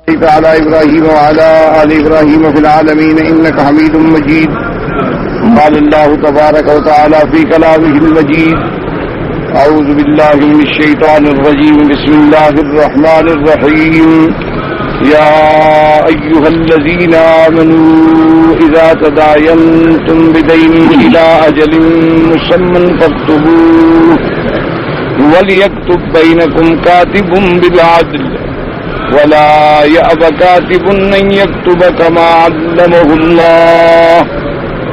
على إبراهيم وعلى آل إبراهيم في العالمين إنك حميد مجيد. قال الله تبارك وتعالى في كلامه المجيد: أعوذ بالله من الشيطان الرجيم. بسم الله الرحمن الرحيم. يا أيها الذين آمنوا إذا تداينتم بدين إلى أجل مسمى فاكتبوه وليكتب بينكم كاتب بالعدل ولا يأب كاتب أن يكتب كما علمه الله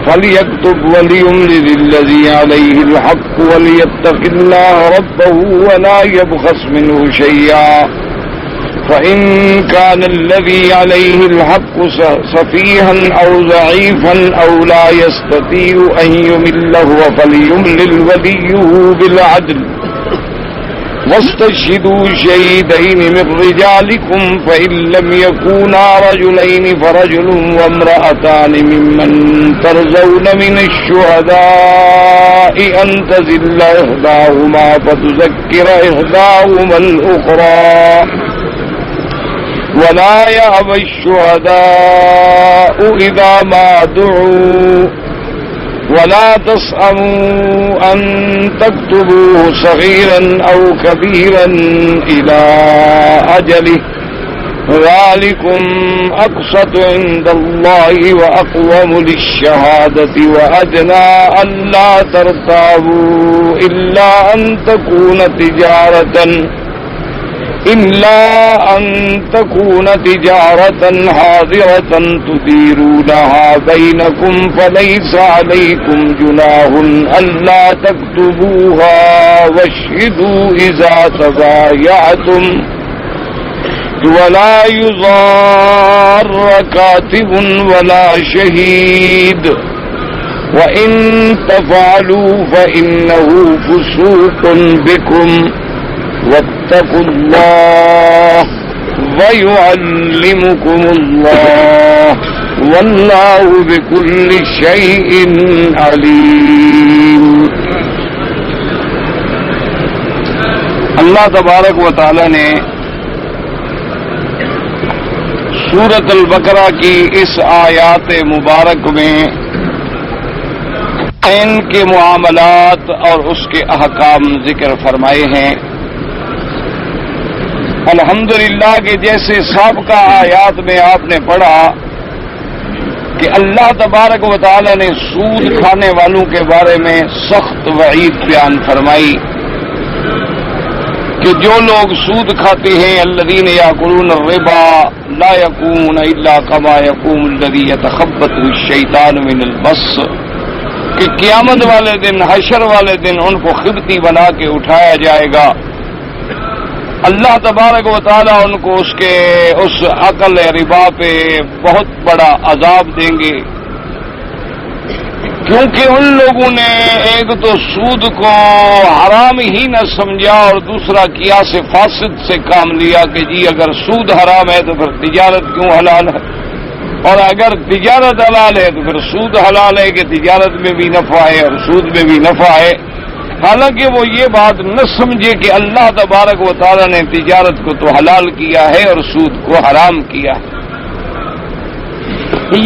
فليكتب وليملل الذي عليه الحق وليتق الله ربه ولا يبخس منه شيئا فإن كان الذي عليه الحق سفيها أو ضعيفا أو لا يستطيع أن يمل هو فليملل وليه بالعدل واستشهدوا شهيدين من رجالكم فإن لم يكونا رجلين فرجل وامرأتان ممن ترضون من الشهداء أن تضل إحداهما فتذكر إحداهما الأخرى ولا يأبى الشهداء إذا ما دعوا ولا تسأموا أن تكتبوه صغيرا أو كبيرا إلى أجله ذلكم أقسط عند الله وأقوم للشهادة وأدنى ألا ترتابوا إلا أن تكون تجارة حاضرة تديرونها بينكم فليس عليكم جناح ألا تكتبوها واشهدوا إذا تبايعتم ولا يضار كاتب ولا شهيد وإن تفعلوا فإنه فسوق بكم واتقوا الله ويعلمكم الله والله بكل شيء عليم. اللہ تبارک و تعالی نے سورۃ البقرہ کی اس آیات مبارک میں عین کے معاملات اور اس کے احکام ذکر فرمائے ہیں. الحمدللہ کہ جیسے سابقہ آیات میں آپ نے پڑھا کہ اللہ تبارک و تعالی نے سود کھانے والوں کے بارے میں سخت وعید بیان فرمائی کہ جو لوگ سود کھاتے ہیں الذین یاکلون الربا لا یقومون الا کما یقوم الذی یتخبطہ الشیطان من المس، کہ قیامت والے دن حشر والے دن ان کو خبطی بنا کے اٹھایا جائے گا. اللہ تبارک و تعالیٰ ان کو اس عقل ربا پہ بہت بڑا عذاب دیں گے، کیونکہ ان لوگوں نے ایک تو سود کو حرام ہی نہ سمجھا اور دوسرا قیاس فاسد سے کام لیا کہ جی اگر سود حرام ہے تو پھر تجارت کیوں حلال ہے، اور اگر تجارت حلال ہے تو پھر سود حلال ہے کہ تجارت میں بھی نفع ہے اور سود میں بھی نفع ہے. حالانکہ وہ یہ بات نہ سمجھے کہ اللہ تبارک و تعالی نے تجارت کو تو حلال کیا ہے اور سود کو حرام کیا ہے.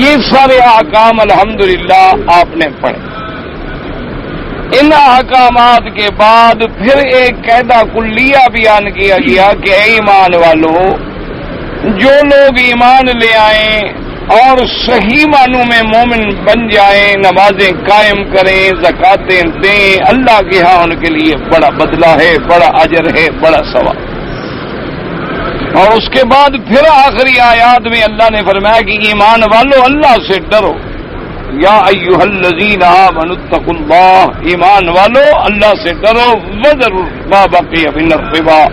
یہ سارے احکام الحمدللہ آپ نے پڑھے. ان احکامات کے بعد پھر ایک قاعدہ کلیہ بیان کیا گیا کہ اے ایمان والو، جو لوگ ایمان لے آئیں اور صحیح معنوں میں مومن بن جائیں، نمازیں قائم کریں، زکاتیں دیں، اللہ کے ہاں ان کے لیے بڑا بدلہ ہے، بڑا اجر ہے، بڑا ثواب. اور اس کے بعد پھر آخری آیات میں اللہ نے فرمایا کہ ایمان والو اللہ سے ڈرو. یا ایھا الذین آمنوا اتقوا اللہ، ایمان والو اللہ سے ڈرو. وذروا ما بقی من الربا،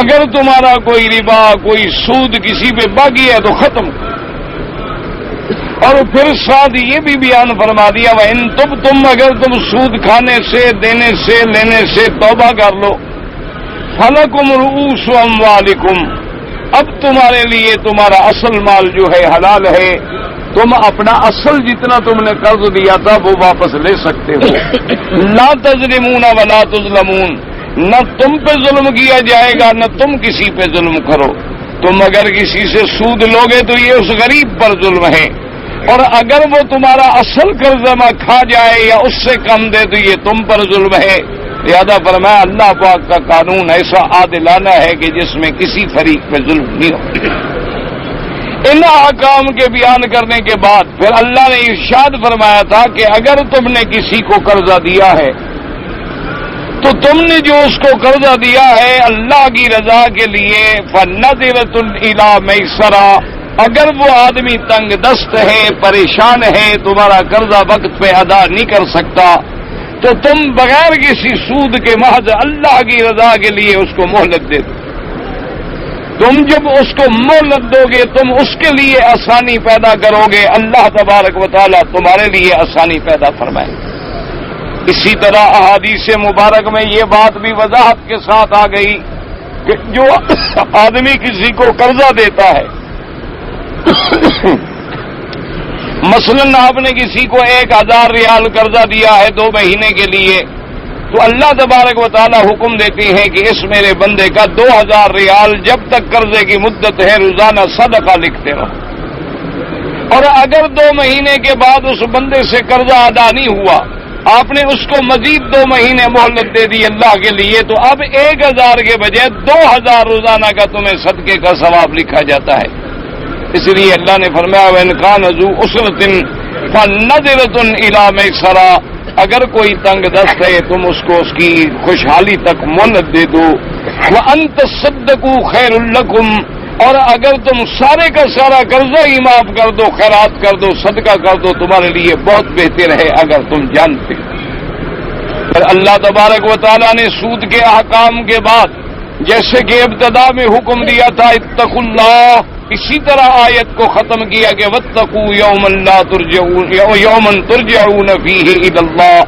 اگر تمہارا کوئی ربا کوئی سود کسی پہ باقی ہے تو ختم کرو. اور پھر ساتھ یہ بھی بیان فرما دیا وَإِن تُبْتُمْ، اگر تم سود کھانے سے دینے سے لینے سے توبہ کر لو، فَلَكُمْ رُؤُوسُ أَمْوَالِكُمْ، اب تمہارے لیے تمہارا اصل مال جو ہے حلال ہے، تم اپنا اصل جتنا تم نے قرض دیا تھا وہ واپس لے سکتے ہو. لا تظلمون ولا تظلمون، نہ تم پہ ظلم کیا جائے گا نہ تم کسی پہ ظلم کرو. تم اگر کسی سے سود لوگے تو یہ اس غریب پر ظلم ہے، اور اگر وہ تمہارا اصل قرضہ کھا جائے یا اس سے کم دے تو یہ تم پر ظلم ہے۔ لہذا فرمایا اللہ پاک کا قانون ایسا عادلانہ ہے کہ جس میں کسی فریق پہ ظلم نہیں ہو۔ ان احکام کے بیان کرنے کے بعد پھر اللہ نے ارشاد فرمایا تھا کہ اگر تم نے کسی کو قرضہ دیا ہے تو تم نے جو اس کو قرضہ دیا ہے اللہ کی رضا کے لیے فَنَظِرَةٌ إِلَىٰ مَيْسَرَةٍ، اگر وہ آدمی تنگ دست ہے، پریشان ہے، تمہارا قرضہ وقت پہ ادا نہیں کر سکتا، تو تم بغیر کسی سود کے محض اللہ کی رضا کے لیے اس کو مہلت دے دو۔ تم جب اس کو مہلت دو گے تم اس کے لیے آسانی پیدا کرو گے، اللہ تبارک و تعالیٰ تمہارے لیے آسانی پیدا فرمائے۔ اسی طرح احادیث مبارک میں یہ بات بھی وضاحت کے ساتھ آ گئی کہ جو آدمی کسی کو قرضہ دیتا ہے، مثلاً آپ نے کسی کو 1000 ریال قرضہ دیا ہے 2 مہینے کے لیے، تو اللہ تبارک و تعالیٰ حکم دیتی ہے کہ اس میرے بندے کا 2000 ریال جب تک قرضے کی مدت ہے روزانہ صدقہ لکھتے رہو، اور اگر 2 مہینے کے بعد اس بندے سے قرضہ ادا نہیں ہوا، آپ نے اس کو مزید 2 مہینے مہلت دے دی اللہ کے لیے، تو اب 1000 کے بجائے 2000 روزانہ کا تمہیں صدقے کا ثواب لکھا جاتا ہے۔ اس لیے اللہ نے فرمایا وَإِنْ كَانَ ذُو عُسْرَةٍ فَنَظِرَةٌ إِلَىٰ مَيْسَرَةٍ، اگر کوئی تنگ دست ہے تم اس کو اس کی خوشحالی تک مہلت دے دو۔ وَأَن تَصَدَّقُوا خَيْرٌ لَكُمْ، اور اگر تم سارے کا سارا قرضہ ہی معاف کر دو، خیرات کر دو، صدقہ کر دو، تمہارے لیے بہت بہتر ہے اگر تم جانتے۔ پھر اللہ تبارک و تعالیٰ نے سود کے احکام کے بعد جیسے کہ ابتدا میں حکم دیا تھا اتقوا اللہ، اسی طرح آیت کو ختم کیا کہ واتقوا یوما لا ترجعون یوما ترجعون فیہ الی اللہ،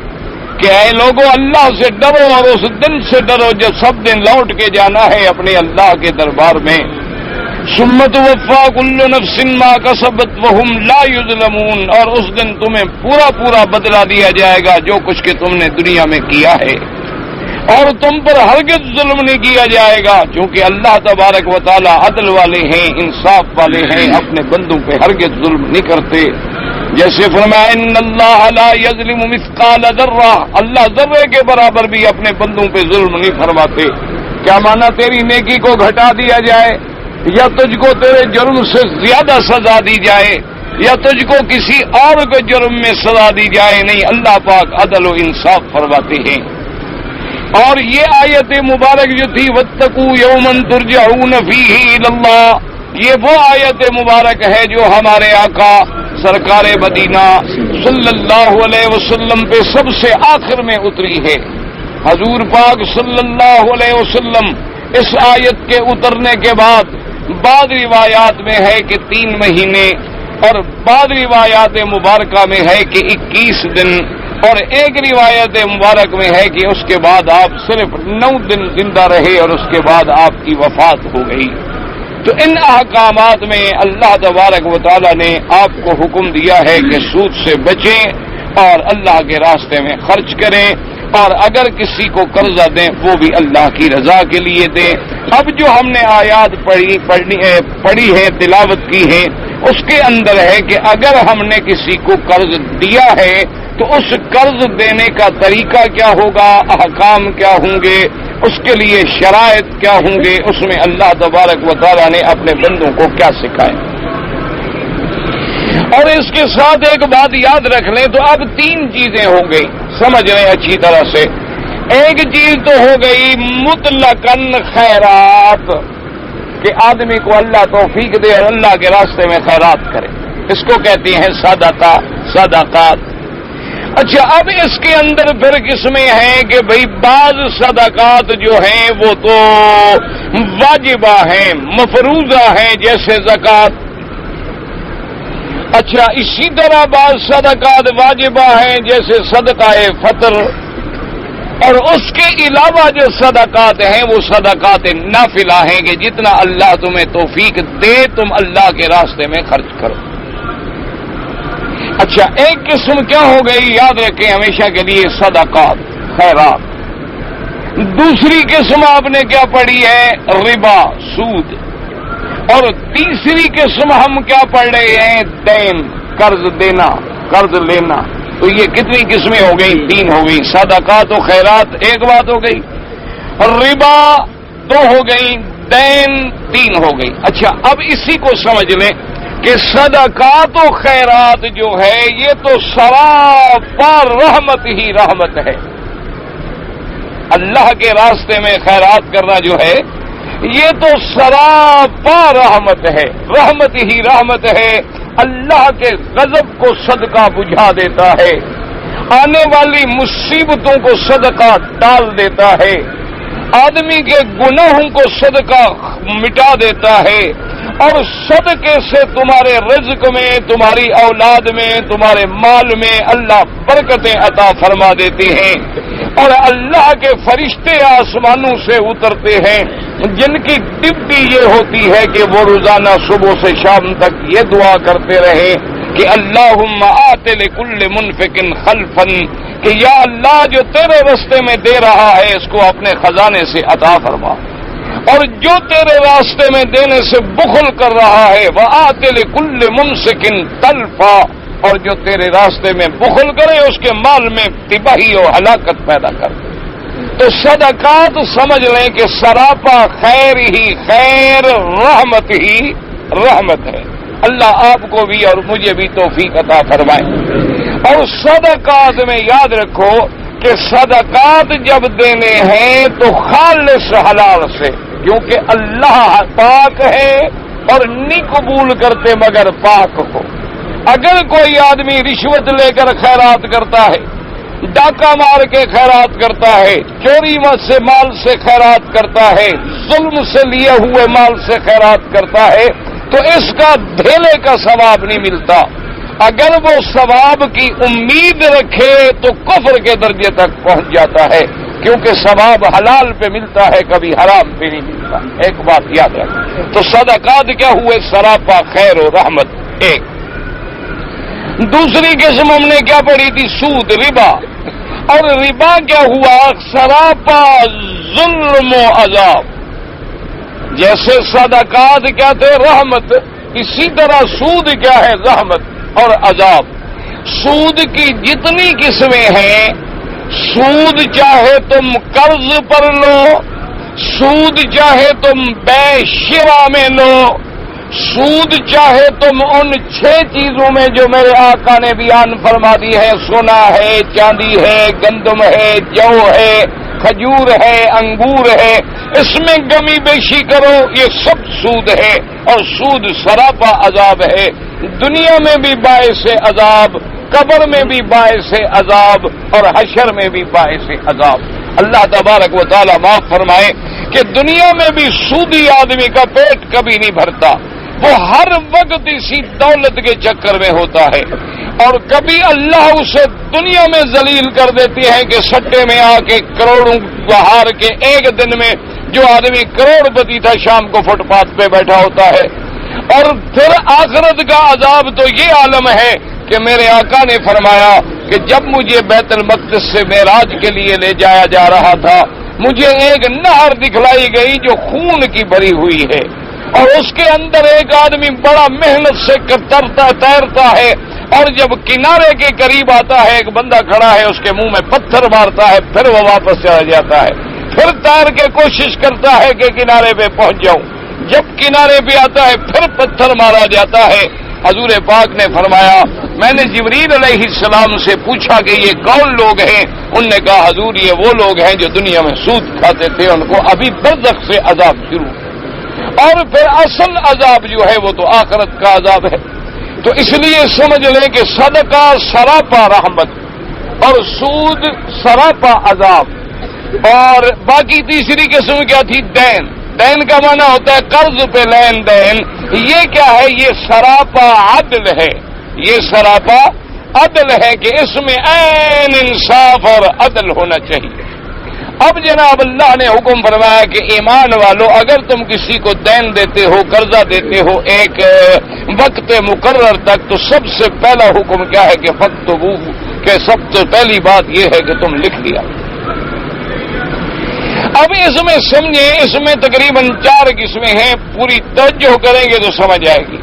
کہ اے لوگو اللہ سے ڈرو اور اس دن سے ڈرو جب سب دن لوٹ کے جانا ہے اپنے اللہ کے دربار میں۔ ثم توفی کل نفس ما کسبت وہم لا یظلمون، اور اس دن تمہیں پورا پورا بدلہ دیا جائے گا جو کچھ کہ تم نے دنیا میں کیا ہے، اور تم پر ہرگز ظلم نہیں کیا جائے گا، کیونکہ اللہ تبارک و تعالی عدل والے ہیں، انصاف والے ہیں، اپنے بندوں پہ ہرگز ظلم نہیں کرتے۔ جیسے فرمایا ان اللہ لا یظلم مثقال ذرہ، اللہ ذرے کے برابر بھی اپنے بندوں پہ ظلم نہیں فرماتے۔ کیا مانا تیری نیکی کو گھٹا دیا جائے، یا تجھ کو تیرے جرم سے زیادہ سزا دی جائے، یا تجھ کو کسی اور کے جرم میں سزا دی جائے، نہیں، اللہ پاک عدل و انصاف فرماتے ہیں۔ اور یہ آیت مبارک جو تھی واتقوا یوما ترجعون فیہ الی اللہ، یہ وہ آیت مبارک ہے جو ہمارے آقا سرکار مدینہ صلی اللہ علیہ وسلم پہ سب سے آخر میں اتری ہے۔ حضور پاک صلی اللہ علیہ وسلم اس آیت کے اترنے کے بعد بعض روایات میں ہے کہ 3 مہینے، اور بعض روایات مبارکہ میں ہے کہ 21 دن، اور ایک روایت مبارک میں ہے کہ اس کے بعد آپ صرف 9 دن زندہ رہے اور اس کے بعد آپ کی وفات ہو گئی۔ تو ان احکامات میں اللہ تبارک و تعالیٰ نے آپ کو حکم دیا ہے کہ سود سے بچیں اور اللہ کے راستے میں خرچ کریں، اور اگر کسی کو قرضہ دیں وہ بھی اللہ کی رضا کے لیے دیں۔ اب جو ہم نے آیات پڑھی ہے، تلاوت کی ہے، اس کے اندر ہے کہ اگر ہم نے کسی کو قرض دیا ہے تو اس قرض دینے کا طریقہ کیا ہوگا، احکام کیا ہوں گے، اس کے لیے شرائط کیا ہوں گے، اس میں اللہ تبارک و تعالیٰ نے اپنے بندوں کو کیا سکھایا۔ اور اس کے ساتھ ایک بات یاد رکھ لیں، تو اب 3 چیزیں ہو گئی، سمجھ لیں اچھی طرح سے۔ ایک چیز تو ہو گئی مطلقاً خیرات، کہ آدمی کو اللہ توفیق دے اور اللہ کے راستے میں خیرات کرے، اس کو کہتے ہیں صدقات۔ اچھا، اب اس کے اندر پھر قسمیں ہیں کہ بھئی بعض صدقات جو ہیں وہ تو واجبہ ہیں، مفروضہ ہیں، جیسے زکوٰۃ۔ اچھا، اسی طرح بعض صدقات واجبہ ہیں جیسے صدقہ فطر، اور اس کے علاوہ جو صدقات ہیں وہ صدقات نافلہ ہیں کہ جتنا اللہ تمہیں توفیق دے تم اللہ کے راستے میں خرچ کرو۔ اچھا، ایک قسم کیا ہو گئی، یاد رکھیں ہمیشہ کے لیے، صدقات، خیرات۔ دوسری قسم آپ نے کیا پڑھی ہے، ربا، سود۔ اور تیسری قسم ہم کیا پڑھ رہے ہیں؟ دین، قرض دینا، قرض لینا. تو یہ کتنی قسمیں ہو گئی؟ 3 ہو گئی. صدقات و خیرات ایک بات ہو گئی، ربا 2 ہو گئی، دین 3 ہو گئی. اچھا اب اسی کو سمجھ لیں کہ صدقات و خیرات جو ہے یہ تو سراپا رحمت ہی رحمت ہے. اللہ کے راستے میں خیرات کرنا جو ہے یہ تو سراپا رحمت ہے، رحمت ہی رحمت ہے. اللہ کے غضب کو صدقہ بجھا دیتا ہے، آنے والی مصیبتوں کو صدقہ ٹال دیتا ہے، آدمی کے گناہوں کو صدقہ مٹا دیتا ہے. اور صدقے سے تمہارے رزق میں، تمہاری اولاد میں، تمہارے مال میں اللہ برکتیں عطا فرما دیتے ہیں. اور اللہ کے فرشتے آسمانوں سے اترتے ہیں جن کی ڈیوٹی یہ ہوتی ہے کہ وہ روزانہ صبح سے شام تک یہ دعا کرتے رہیں کہ اللہم آت لکل منفق خلفا، کہ یا اللہ جو تیرے راستے میں دے رہا ہے اس کو اپنے خزانے سے عطا فرما، اور جو تیرے راستے میں دینے سے بخل کر رہا ہے وآت لکل ممسک تلفا، اور جو تیرے راستے میں بخل کرے اس کے مال میں تباہی و ہلاکت پیدا کر. تو صدقات سمجھ لیں کہ سراپا خیر ہی خیر، رحمت ہی رحمت ہے. اللہ آپ کو بھی اور مجھے بھی توفیق عطا فرمائے. اور صدقات میں یاد رکھو کہ صدقات جب دینے ہیں تو خالص حلال سے، کیونکہ اللہ پاک ہے اور نہیں قبول کرتے مگر پاک ہو. اگر کوئی آدمی رشوت لے کر خیرات کرتا ہے، ڈاکہ مار کے خیرات کرتا ہے، چوری سے مال سے خیرات کرتا ہے، ظلم سے لیے ہوئے مال سے خیرات کرتا ہے، تو اس کا دھیلے کا ثواب نہیں ملتا. اگر وہ ثواب کی امید رکھے تو کفر کے درجے تک پہنچ جاتا ہے، کیونکہ ثواب حلال پہ ملتا ہے، کبھی حرام پہ نہیں ملتا. ایک بات یاد رکھیں. تو صدقات کیا ہوئے؟ سراپا خیر و رحمت. ایک دوسری قسم ہم نے کیا پڑھی تھی؟ سود، ربا. اور ربا کیا ہوا؟ سراپا ظلم و عذاب. جیسے صدقات کیا تھے؟ رحمت. اسی طرح سود کیا ہے؟ رحمت اور عذاب. سود کی جتنی قسمیں ہیں، سود چاہے تم قرض پر لو، سود چاہے تم بے شرا میں لو، سود چاہے تم ان 6 چیزوں میں جو میرے آقا نے بیان فرما دی ہے، سونا ہے، چاندی ہے، گندم ہے، جو ہے، کھجور ہے، انگور ہے، اس میں کمی بیشی کرو، یہ سب سود ہے. اور سود سراپا عذاب ہے، دنیا میں بھی باعث عذاب، قبر میں بھی باعث عذاب، اور حشر میں بھی باعث عذاب. اللہ تبارک و تعالی معاف فرمائے کہ دنیا میں بھی سودی آدمی کا پیٹ کبھی نہیں بھرتا، وہ ہر وقت اسی دولت کے چکر میں ہوتا ہے. اور کبھی اللہ اسے دنیا میں ذلیل کر دیتی ہے کہ سٹے میں آ کے کروڑوں بہار کے ایک دن میں جو آدمی کروڑ پتی تھا شام کو فٹ پاتھ پہ بیٹھا ہوتا ہے. اور پھر آخرت کا عذاب تو یہ عالم ہے کہ میرے آقا نے فرمایا کہ جب مجھے بیت المقدس سے معراج کے لیے لے جایا جا رہا تھا، مجھے ایک نہر دکھلائی گئی جو خون کی بھری ہوئی ہے، اور اس کے اندر ایک آدمی بڑا محنت سے تیرتا ہے، اور جب کنارے کے قریب آتا ہے ایک بندہ کھڑا ہے، اس کے منہ میں پتھر مارتا ہے، پھر وہ واپس چلا جاتا ہے، پھر تیر کے کوشش کرتا ہے کہ کنارے پہ پہنچ جاؤں، جب کنارے پہ آتا ہے پھر پتھر مارا جاتا ہے. حضور پاک نے فرمایا، میں نے جبریل علیہ السلام سے پوچھا کہ یہ کون لوگ ہیں؟ انہوں نے کہا حضور یہ وہ لوگ ہیں جو دنیا میں سود کھاتے تھے، ان کو ابھی برزخ سے عذاب شروع، اور پھر اصل عذاب جو ہے وہ تو آخرت کا عذاب ہے. تو اس لیے سمجھ لیں کہ صدقہ سراپا رحمت اور سود سراپا عذاب. اور باقی تیسری قسم کیا تھی؟ دین. دین کا معنی ہوتا ہے قرض پہ لین دین. یہ کیا ہے؟ یہ سراپا عدل ہے، یہ سراپا عدل ہے کہ اس میں عین انصاف اور عدل ہونا چاہیے. اب جناب اللہ نے حکم فرمایا کہ ایمان والو اگر تم کسی کو دین دیتے ہو، قرضہ دیتے ہو ایک وقت مقرر تک، تو سب سے پہلا حکم کیا ہے کہ فاکتبوہ، کہ سب سے پہلی بات یہ ہے کہ تم لکھ دیا. اب اس میں سمجھیں، اس میں تقریباً 4 قسمیں ہیں، پوری توجہ کریں گے تو سمجھ آئے گی،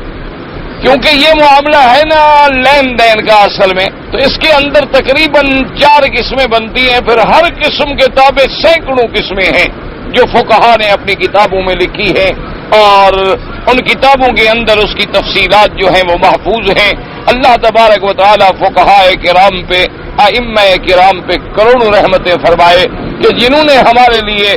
کیونکہ یہ معاملہ ہے نا لین دین کا اصل میں، تو اس کے اندر تقریباً 4 قسمیں بنتی ہیں، پھر ہر قسم کے تابع سینکڑوں قسمیں ہیں جو فقہا نے اپنی کتابوں میں لکھی ہے، اور ان کتابوں کے اندر اس کی تفصیلات جو ہیں وہ محفوظ ہیں۔ اللہ تبارک و تعالی فقہاء کرام پہ، ائمہ کرام پہ کروڑوں رحمتیں فرمائے کہ جنہوں نے ہمارے لیے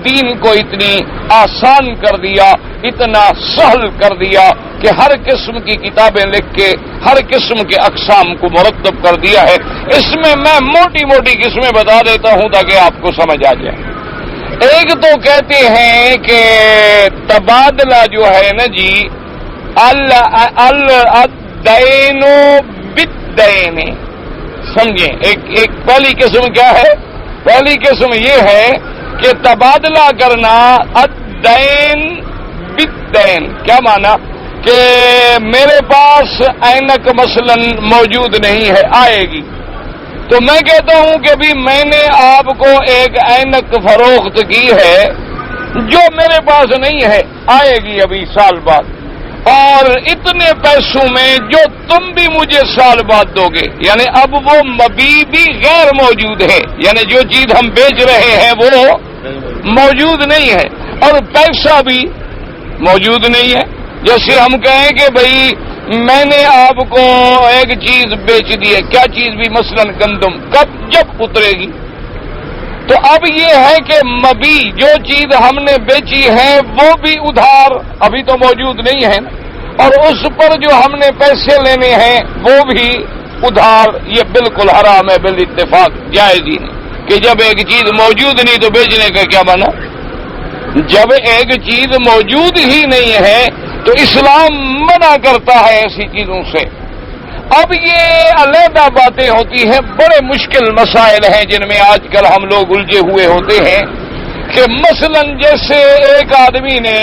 دین کو اتنی آسان کر دیا، اتنا سہل کر دیا کہ ہر قسم کی کتابیں لکھ کے ہر قسم کے اقسام کو مرتب کر دیا ہے۔ اس میں موٹی موٹی قسمیں بتا دیتا ہوں تاکہ آپ کو سمجھ آ جائے۔ ایک تو کہتے ہیں کہ تبادلہ جو ہے نا جی، الدین بالدین، سمجھیں، ایک پہلی قسم کیا ہے؟ پہلی قسم یہ ہے کہ تبادلہ کرنا الدین بالدین، کیا معنی کہ میرے پاس اینک مثلا موجود نہیں ہے، آئے گی، تو میں کہتا ہوں کہ بھی میں نے آپ کو ایک اینک فروخت کی ہے جو میرے پاس نہیں ہے، آئے گی ابھی سال بعد، اور اتنے پیسوں میں جو تم بھی مجھے سال بعد دو گے، یعنی اب وہ مبی بھی غیر موجود ہے، یعنی جو چیز ہم بیچ رہے ہیں وہ موجود نہیں ہے اور پیسہ بھی موجود نہیں ہے۔ جیسے ہم کہیں کہ بھئی میں نے آپ کو ایک چیز بیچ دی ہے، کیا چیز بھی، مثلا گندم، کب؟ جب اترے گی۔ تو اب یہ ہے کہ مبی جو چیز ہم نے بیچی ہے وہ بھی ادھار ابھی تو موجود نہیں ہے، اور اس پر جو ہم نے پیسے لینے ہیں وہ بھی ادھار، یہ بالکل حرام ہے بالاتفاق، جائز ہی نہیں کہ جب ایک چیز موجود نہیں تو بیچنے کا کیا معنی؟ جب ایک چیز موجود ہی نہیں ہے تو اسلام منع کرتا ہے ایسی چیزوں سے۔ اب یہ علیحدہ باتیں ہوتی ہیں، بڑے مشکل مسائل ہیں جن میں آج کل ہم لوگ الجھے ہوئے ہوتے ہیں، کہ مثلا جیسے ایک آدمی نے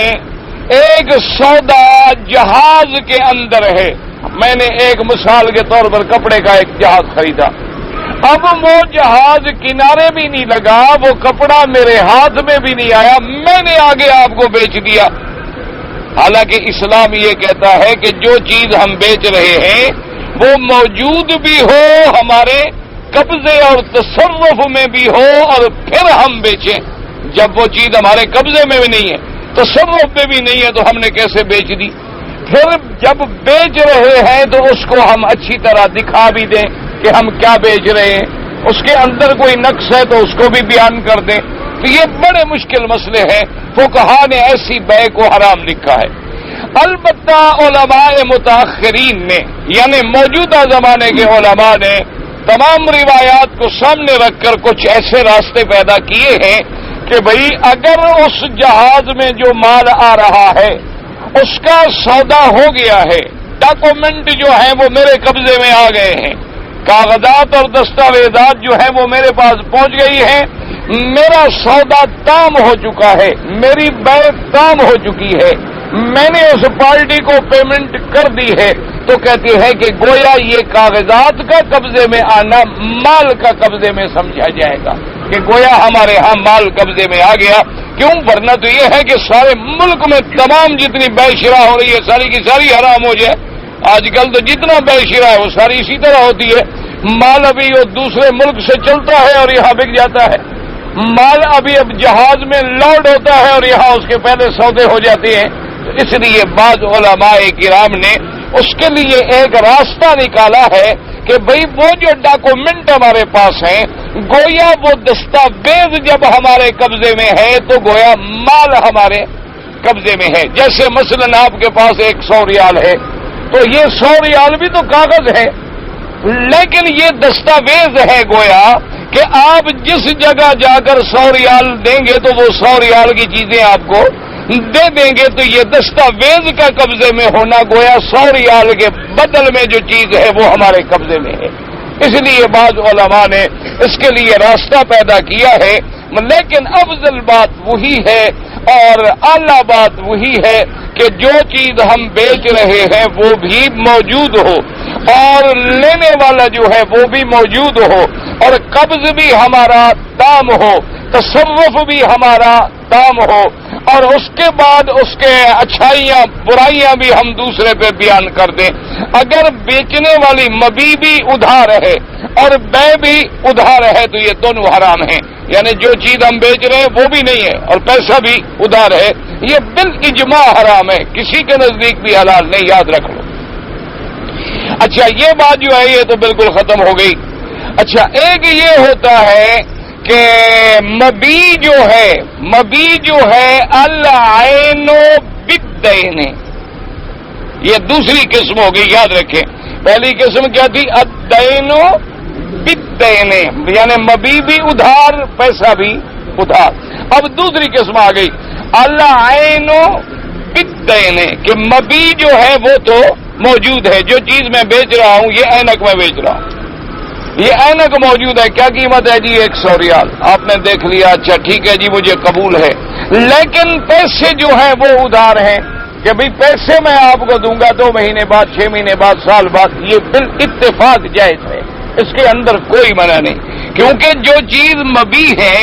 ایک سودا جہاز کے اندر ہے، میں نے ایک مثال کے طور پر کپڑے کا ایک جہاز خریدا، اب وہ جہاز کنارے بھی نہیں لگا، وہ کپڑا میرے ہاتھ میں بھی نہیں آیا، میں نے آگے آپ کو بیچ دیا۔ حالانکہ اسلام یہ کہتا ہے کہ جو چیز ہم بیچ رہے ہیں وہ موجود بھی ہو، ہمارے قبضے اور تصرف میں بھی ہو، اور پھر ہم بیچیں۔ جب وہ چیز ہمارے قبضے میں بھی نہیں ہے، تصرف میں بھی نہیں ہے، تو ہم نے کیسے بیچ دی؟ پھر جب بیچ رہے ہیں تو اس کو ہم اچھی طرح دکھا بھی دیں کہ ہم کیا بیچ رہے ہیں، اس کے اندر کوئی نقص ہے تو اس کو بھی بیان کر دیں۔ تو یہ بڑے مشکل مسئلے ہیں، فقہا نے ایسی بیع کو حرام لکھا ہے۔ البتہ علماء متاخرین نے، یعنی موجودہ زمانے کے علماء نے تمام روایات کو سامنے رکھ کر کچھ ایسے راستے پیدا کیے ہیں کہ بھئی اگر اس جہاز میں جو مال آ رہا ہے اس کا سودا ہو گیا ہے، ڈاکومنٹ جو ہیں وہ میرے قبضے میں آ گئے ہیں، کاغذات اور دستاویزات جو ہیں وہ میرے پاس پہنچ گئی ہیں، میرا سودا تام ہو چکا ہے، میری بیع تام ہو چکی ہے، میں نے اس پارٹی کو پیمنٹ کر دی ہے، تو کہتے ہیں کہ گویا یہ کاغذات کا قبضے میں آنا مال کا قبضے میں سمجھا جائے گا، کہ گویا ہمارے ہاں مال قبضے میں آ گیا۔ کیوں؟ ورنہ تو یہ ہے کہ سارے ملک میں تمام جتنی بیع شرا ہو رہی ہے ساری کی ساری حرام ہو جائے۔ آج کل تو جتنا بیع شرا ہے وہ ساری اسی طرح ہوتی ہے، مال ابھی وہ دوسرے ملک سے چلتا ہے اور یہاں بک جاتا ہے، مال ابھی اب جہاز میں لوڈ ہوتا ہے اور یہاں اس کے پہلے سودے ہو جاتے ہیں۔ تو اس لیے بعض علماء کرام نے اس کے لیے ایک راستہ نکالا ہے کہ بھئی وہ جو ڈاکومنٹ ہمارے پاس ہیں، گویا وہ دستاویز جب ہمارے قبضے میں ہے تو گویا مال ہمارے قبضے میں ہے۔ جیسے مثلا آپ کے پاس 100 ریال ہے تو یہ 100 ریال بھی تو کاغذ ہے، لیکن یہ دستاویز ہے گویا کہ آپ جس جگہ جا کر 100 ریال دیں گے تو وہ 100 ریال کی چیزیں آپ کو دے دیں گے، تو یہ دستاویز کا قبضے میں ہونا گویا 100 ریال کے بدل میں جو چیز ہے وہ ہمارے قبضے میں ہے۔ اس لیے بعض علماء نے اس کے لیے راستہ پیدا کیا ہے، لیکن افضل بات وہی ہے اور اعلیٰ بات وہی ہے کہ جو چیز ہم بیچ رہے ہیں وہ بھی موجود ہو اور لینے والا جو ہے وہ بھی موجود ہو اور قبض بھی ہمارا تام ہو، تصرف بھی ہمارا تام ہو، اور اس کے بعد اس کے اچھائیاں برائیاں بھی ہم دوسرے پہ بیان کر دیں۔ اگر بیچنے والی مبی بھی ادھار ہے اور بے بھی ادھار ہے تو یہ دونوں حرام ہیں، یعنی جو چیز ہم بیچ رہے ہیں وہ بھی نہیں ہے اور پیسہ بھی ادھار ہے، یہ بالاجماع حرام ہے، کسی کے نزدیک بھی حلال نہیں، یاد رکھ لو۔ اچھا یہ بات جو ہے یہ تو بالکل ختم ہو گئی۔ اچھا ایک یہ ہوتا ہے کہ مبی جو ہے العین بالدین، یہ دوسری قسم ہو گئی، یاد رکھیں۔ پہلی قسم کیا تھی؟ الدین بالدین، یعنی مبی بھی ادھار پیسہ بھی ادھار۔ اب دوسری قسم آ گئی العین بالدین، کہ مبی جو ہے وہ تو موجود ہے، جو چیز میں بیچ رہا ہوں یہ اینک میں بیچ رہا ہوں، یہ اینک موجود ہے، کیا قیمت ہے جی؟ 100 ریال۔ آپ نے دیکھ لیا، اچھا ٹھیک ہے جی مجھے قبول ہے، لیکن پیسے جو ہیں وہ ادھار ہیں، کہ بھئی پیسے میں آپ کو دوں گا 2 مہینے بعد، 6 مہینے بعد، سال بعد، یہ بالاتفاق جائز ہے، اس کے اندر کوئی منع نہیں، کیونکہ جو چیز مبی ہے،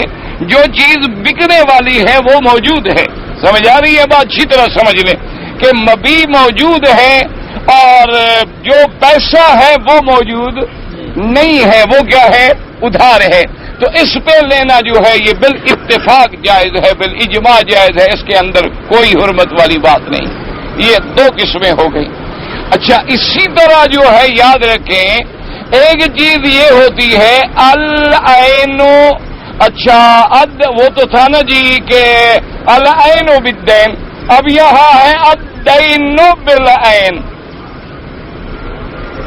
جو چیز بکنے والی ہے وہ موجود ہے۔ سمجھ آ رہی ہے بات؟ اچھی طرح سمجھ لیں کہ مبی موجود ہے اور جو پیسہ ہے وہ موجود نہیں ہے، وہ کیا ہے؟ ادھار ہے، تو اس پہ لینا جو ہے یہ بالاتفاق جائز ہے، بالاجماع جائز ہے، اس کے اندر کوئی حرمت والی بات نہیں۔ یہ 2 قسمیں ہو گئی۔ اچھا اسی طرح جو ہے یاد رکھیں ایک چیز یہ ہوتی ہے العین، اچھا وہ تو تھا نا جی کہ العین بالدین، اب یہاں ہے الدین بالعین،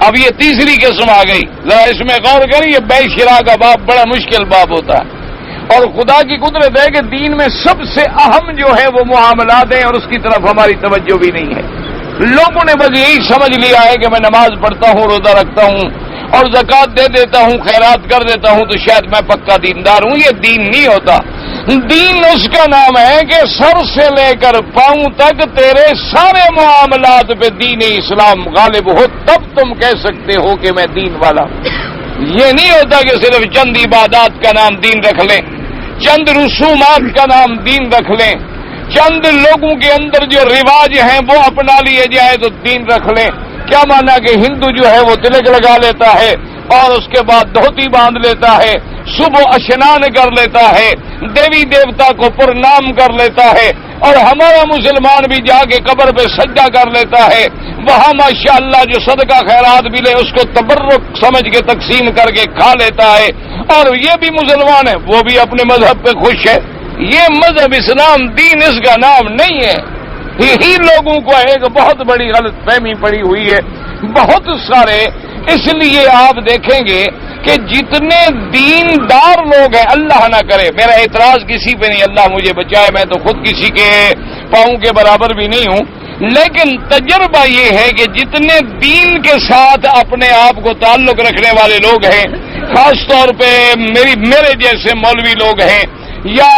اب یہ تیسری قسم آ گئی، ذرا اس میں غور کریں، یہ بے شراء کا باب بڑا مشکل باب ہوتا ہے، اور خدا کی قدرت ہے کہ دین میں سب سے اہم جو ہے وہ معاملات ہیں اور اس کی طرف ہماری توجہ بھی نہیں ہے۔ لوگوں نے بس یہی سمجھ لیا ہے کہ میں نماز پڑھتا ہوں، روزہ رکھتا ہوں اور زکوٰۃ دے دیتا ہوں، خیرات کر دیتا ہوں تو شاید میں پکا دیندار ہوں۔ یہ دین نہیں ہوتا۔ دین اس کا نام ہے کہ سر سے لے کر پاؤں تک تیرے سارے معاملات پہ دین اسلام غالب ہو، تب تم کہہ سکتے ہو کہ میں دین والا ہوں۔ یہ نہیں ہوتا کہ صرف چند عبادات کا نام دین رکھ لیں، چند رسومات کا نام دین رکھ لیں، چند لوگوں کے اندر جو رواج ہیں وہ اپنا لیے جائے تو دین رکھ لیں۔ کیا مانا کہ ہندو جو ہے وہ تلک لگا لیتا ہے اور اس کے بعد دھوتی باندھ لیتا ہے، صبح اشنان کر لیتا ہے، دیوی دیوتا کو پرنام کر لیتا ہے، اور ہمارا مسلمان بھی جا کے قبر پہ سجدہ کر لیتا ہے، وہاں ماشاءاللہ جو صدقہ خیرات ملے اس کو تبرک سمجھ کے تقسیم کر کے کھا لیتا ہے، اور یہ بھی مسلمان ہے، وہ بھی اپنے مذہب پہ خوش ہے۔ یہ مذہب اسلام دین اس کا نام نہیں ہے۔ یہی لوگوں کو ایک بہت بڑی غلط فہمی پڑی ہوئی ہے، بہت سارے۔ اس لیے آپ دیکھیں گے کہ جتنے دیندار لوگ ہیں، اللہ نہ کرے میرا اعتراض کسی پہ نہیں، اللہ مجھے بچائے، میں تو خود کسی کے پاؤں کے برابر بھی نہیں ہوں، لیکن تجربہ یہ ہے کہ جتنے دین کے ساتھ اپنے آپ کو تعلق رکھنے والے لوگ ہیں، خاص طور پہ میرے جیسے مولوی لوگ ہیں یا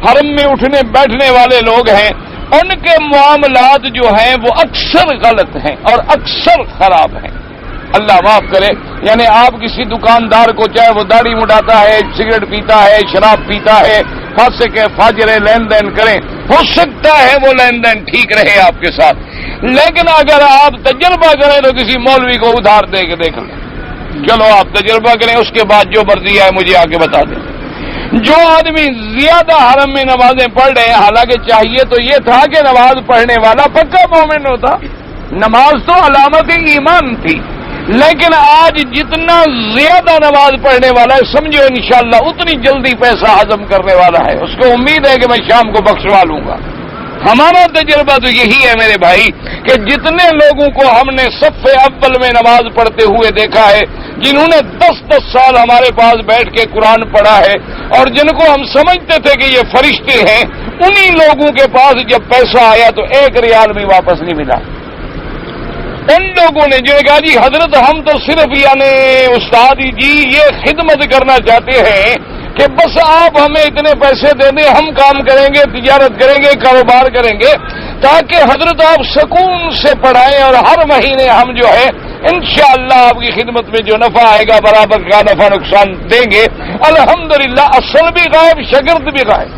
حرم میں اٹھنے بیٹھنے والے لوگ ہیں، ان کے معاملات جو ہیں وہ اکثر غلط ہیں اور اکثر خراب ہیں۔ اللہ معاف کرے، یعنی آپ کسی دکاندار کو چاہے وہ داڑھی مڈاتا ہے، سگریٹ پیتا ہے، شراب پیتا ہے، فاسق کے فاجر لین دین کریں، ہو سکتا ہے وہ لین دین ٹھیک رہے آپ کے ساتھ، لیکن اگر آپ تجربہ کریں تو کسی مولوی کو ادھار دے کے دیکھ لیں۔ چلو آپ تجربہ کریں، اس کے بعد جو مرضی ہے مجھے آگے بتا دیں۔ جو آدمی زیادہ حرم میں نمازیں پڑھ رہے ہیں، حالانکہ چاہیے تو یہ تھا کہ نماز پڑھنے والا پکا مومن ہوتا، نماز تو علامت ایمان تھی، لیکن آج جتنا زیادہ نماز پڑھنے والا ہے سمجھو انشاءاللہ اتنی جلدی پیسہ ہضم کرنے والا ہے، اس کو امید ہے کہ میں شام کو بخشوا لوں گا۔ ہمارا تجربہ تو یہی ہے میرے بھائی کہ جتنے لوگوں کو ہم نے صف اول میں نماز پڑھتے ہوئے دیکھا ہے، جنہوں نے 10 سال ہمارے پاس بیٹھ کے قرآن پڑھا ہے اور جن کو ہم سمجھتے تھے کہ یہ فرشتے ہیں، انہی لوگوں کے پاس جب پیسہ آیا تو 1 ریال بھی واپس نہیں ملا۔ ان لوگوں نے جو کہا جی حضرت ہم تو صرف یعنی استاد جی یہ خدمت کرنا چاہتے ہیں کہ بس آپ ہمیں اتنے پیسے دے دیں، ہم کام کریں گے، تجارت کریں گے، کاروبار کریں گے، تاکہ حضرت آپ سکون سے پڑھائیں اور ہر مہینے ہم جو ہے انشاءاللہ آپ کی خدمت میں جو نفع آئے گا برابر کا نفع نقصان دیں گے. الحمدللہ اصل بھی غائب، شگرد بھی غائب.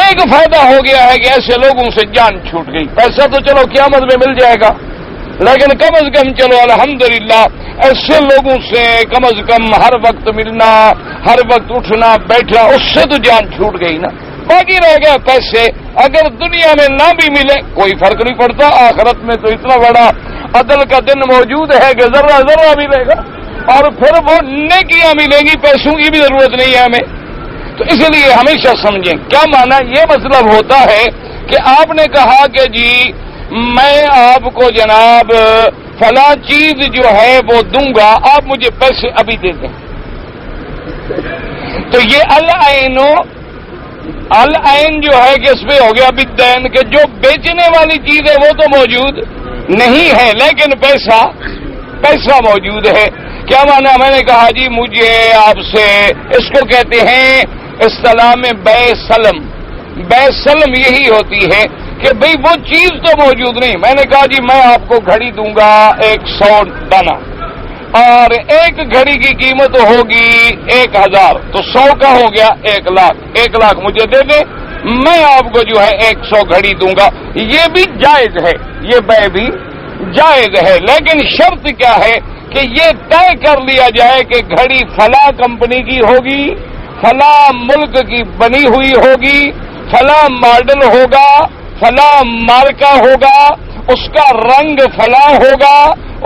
ایک فائدہ ہو گیا ہے کہ ایسے لوگوں سے جان چھوٹ گئی. پیسہ تو چلو قیامت میں مل جائے گا، لیکن کم از کم چلو الحمدللہ ایسے لوگوں سے کم از کم ہر وقت ملنا، ہر وقت اٹھنا بیٹھنا، اس سے تو جان چھوٹ گئی نا. باقی رہ گیا پیسے. اگر دنیا میں نہ بھی ملے کوئی فرق نہیں پڑتا، آخرت میں تو اتنا بڑا عدل کا دن موجود ہے کہ ذرہ ذرہ ملے گا، اور پھر وہ نیکیاں ملیں گی، پیسوں کی بھی ضرورت نہیں ہے ہمیں. تو اس لیے ہمیشہ سمجھیں کیا معنی. یہ مطلب ہوتا ہے کہ آپ نے کہا کہ جی میں آپ کو جناب فلاں چیز جو ہے وہ دوں گا، آپ مجھے پیسے ابھی دے دیں. تو یہ العین جو ہے کہ اس میں ہو گیا بالدین، کہ جو بیچنے والی چیز ہے وہ تو موجود نہیں ہے لیکن پیسہ موجود ہے. کیا معنی. میں نے کہا جی مجھے آپ سے، اس کو کہتے ہیں اصطلاح میں بے سلم یہی ہوتی ہے کہ بھئی وہ چیز تو موجود نہیں. میں نے کہا جی میں آپ کو گھڑی دوں گا 100 دانہ، اور ایک گھڑی کی قیمت ہوگی 1000، تو 100 کا ہو گیا 1 لاکھ. 1 لاکھ مجھے دے دیں، میں آپ کو جو ہے 100 گھڑی دوں گا. یہ بھی جائز ہے، یہ بے بھی جائز ہے، لیکن شرط کیا ہے کہ یہ طے کر لیا جائے کہ گھڑی فلاں کمپنی کی ہوگی، فلاں ملک کی بنی ہوئی ہوگی، فلاں ماڈل ہوگا، فلاں مارکا ہوگا، اس کا رنگ فلاں ہوگا،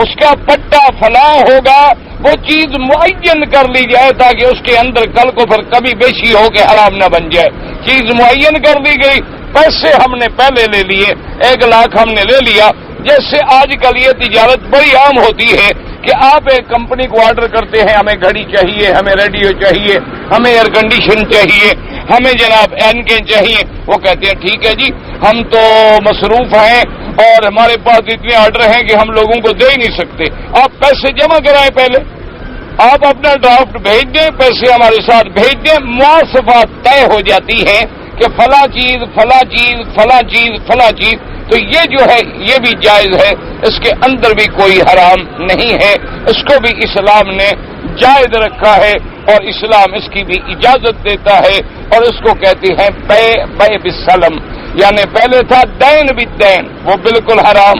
اس کا پٹا فلاں ہوگا. وہ چیز معین کر لی جائے تاکہ اس کے اندر کل کو پھر کبھی بیشی ہو کے حرام نہ بن جائے. چیز معین کر دی گئی. پیسے ہم نے پہلے لے لیے، 1 لاکھ ہم نے لے لیا. جیسے آج کل یہ تجارت بڑی عام ہوتی ہے کہ آپ ایک کمپنی کو آرڈر کرتے ہیں، ہمیں گھڑی چاہیے، ہمیں ریڈیو چاہیے، ہمیں ایئر کنڈیشن چاہیے، ہمیں جناب اینکیں چاہیے. وہ کہتے ہیں ٹھیک ہے جی ہم تو مصروف ہیں اور ہمارے پاس اتنے آرڈر ہیں کہ ہم لوگوں کو دے ہی نہیں سکتے. آپ پیسے جمع کرائیں، پہلے آپ اپنا ڈرافٹ بھیج دیں، پیسے ہمارے ساتھ بھیج دیں. مواصفات طے ہو جاتی ہے کہ فلاں چیز فلاں چیز فلاں چیز فلاں چیز. تو یہ جو ہے یہ بھی جائز ہے، اس کے اندر بھی کوئی حرام نہیں ہے. اس کو بھی اسلام نے جائز رکھا ہے اور اسلام اس کی بھی اجازت دیتا ہے، اور اس کو کہتے ہیں بے بالسلم. یعنی پہلے تھا دین بالدین، وہ بالکل حرام.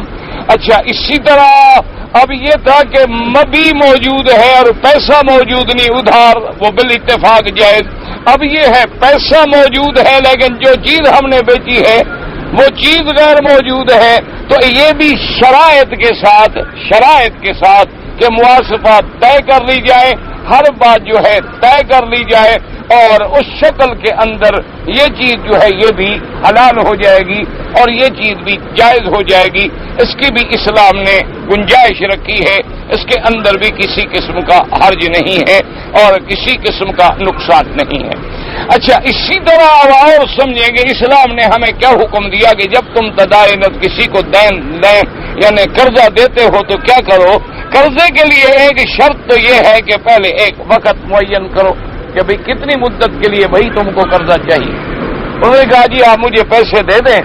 اچھا اسی طرح اب یہ تھا کہ مبی موجود ہے اور پیسہ موجود نہیں، ادھار، وہ بالاتفاق جائز. اب یہ ہے پیسہ موجود ہے لیکن جو چیز ہم نے بیچی ہے وہ چیز غیر موجود ہے. تو یہ بھی شرائط کے ساتھ کہ مواصفات طے کر لی جائے، ہر بات جو ہے طے کر لی جائے، اور اس شکل کے اندر یہ چیز جو ہے یہ بھی حلال ہو جائے گی اور یہ چیز بھی جائز ہو جائے گی. اس کی بھی اسلام نے گنجائش رکھی ہے، اس کے اندر بھی کسی قسم کا حرج نہیں ہے اور کسی قسم کا نقصان نہیں ہے. اچھا اسی طرح اور سمجھیں گے اسلام نے ہمیں کیا حکم دیا کہ جب تم تدائنت کسی کو دین لیں یعنی قرضہ دیتے ہو تو کیا کرو. قرضے کے لیے ایک شرط تو یہ ہے کہ پہلے ایک وقت معین کرو کہ بھئی کتنی مدت کے لیے بھئی تم کو قرضہ چاہیے. انہوں نے کہا جی آپ مجھے پیسے دے دیں،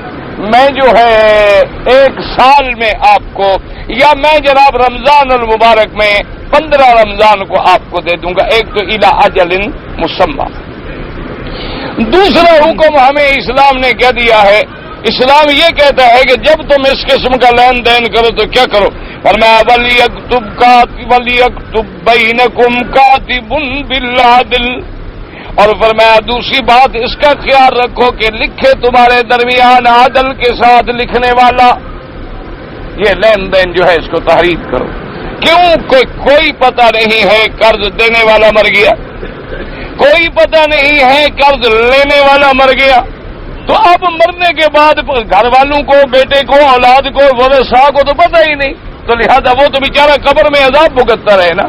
میں جو ہے 1 سال میں آپ کو، یا میں جناب رمضان المبارک میں 15 رمضان کو آپ کو دے دوں گا. ایک تو الی اجل مسمى. دوسرا حکم ہمیں اسلام نے کیا دیا ہے، اسلام یہ کہتا ہے کہ جب تم اس قسم کا لین دین کرو تو کیا کرو. فرمایا وَلْيَكْتُبْ بَيْنَكُمْ كَاتِبٌ بِالْعَدْلِ. اور فرمایا دوسری بات اس کا خیال رکھو کہ لکھے تمہارے درمیان عدل کے ساتھ لکھنے والا. یہ لین دین جو ہے اس کو تحریر کرو. کیوں؟ کوئی پتہ نہیں ہے قرض دینے والا مر گیا، کوئی پتہ نہیں ہے قرض لینے والا مر گیا. تو اب مرنے کے بعد گھر والوں کو، بیٹے کو، اولاد کو، ورثاء کو تو پتہ ہی نہیں، تو لہذا وہ تو بیچارہ قبر میں عذاب بھگتتا رہے نا.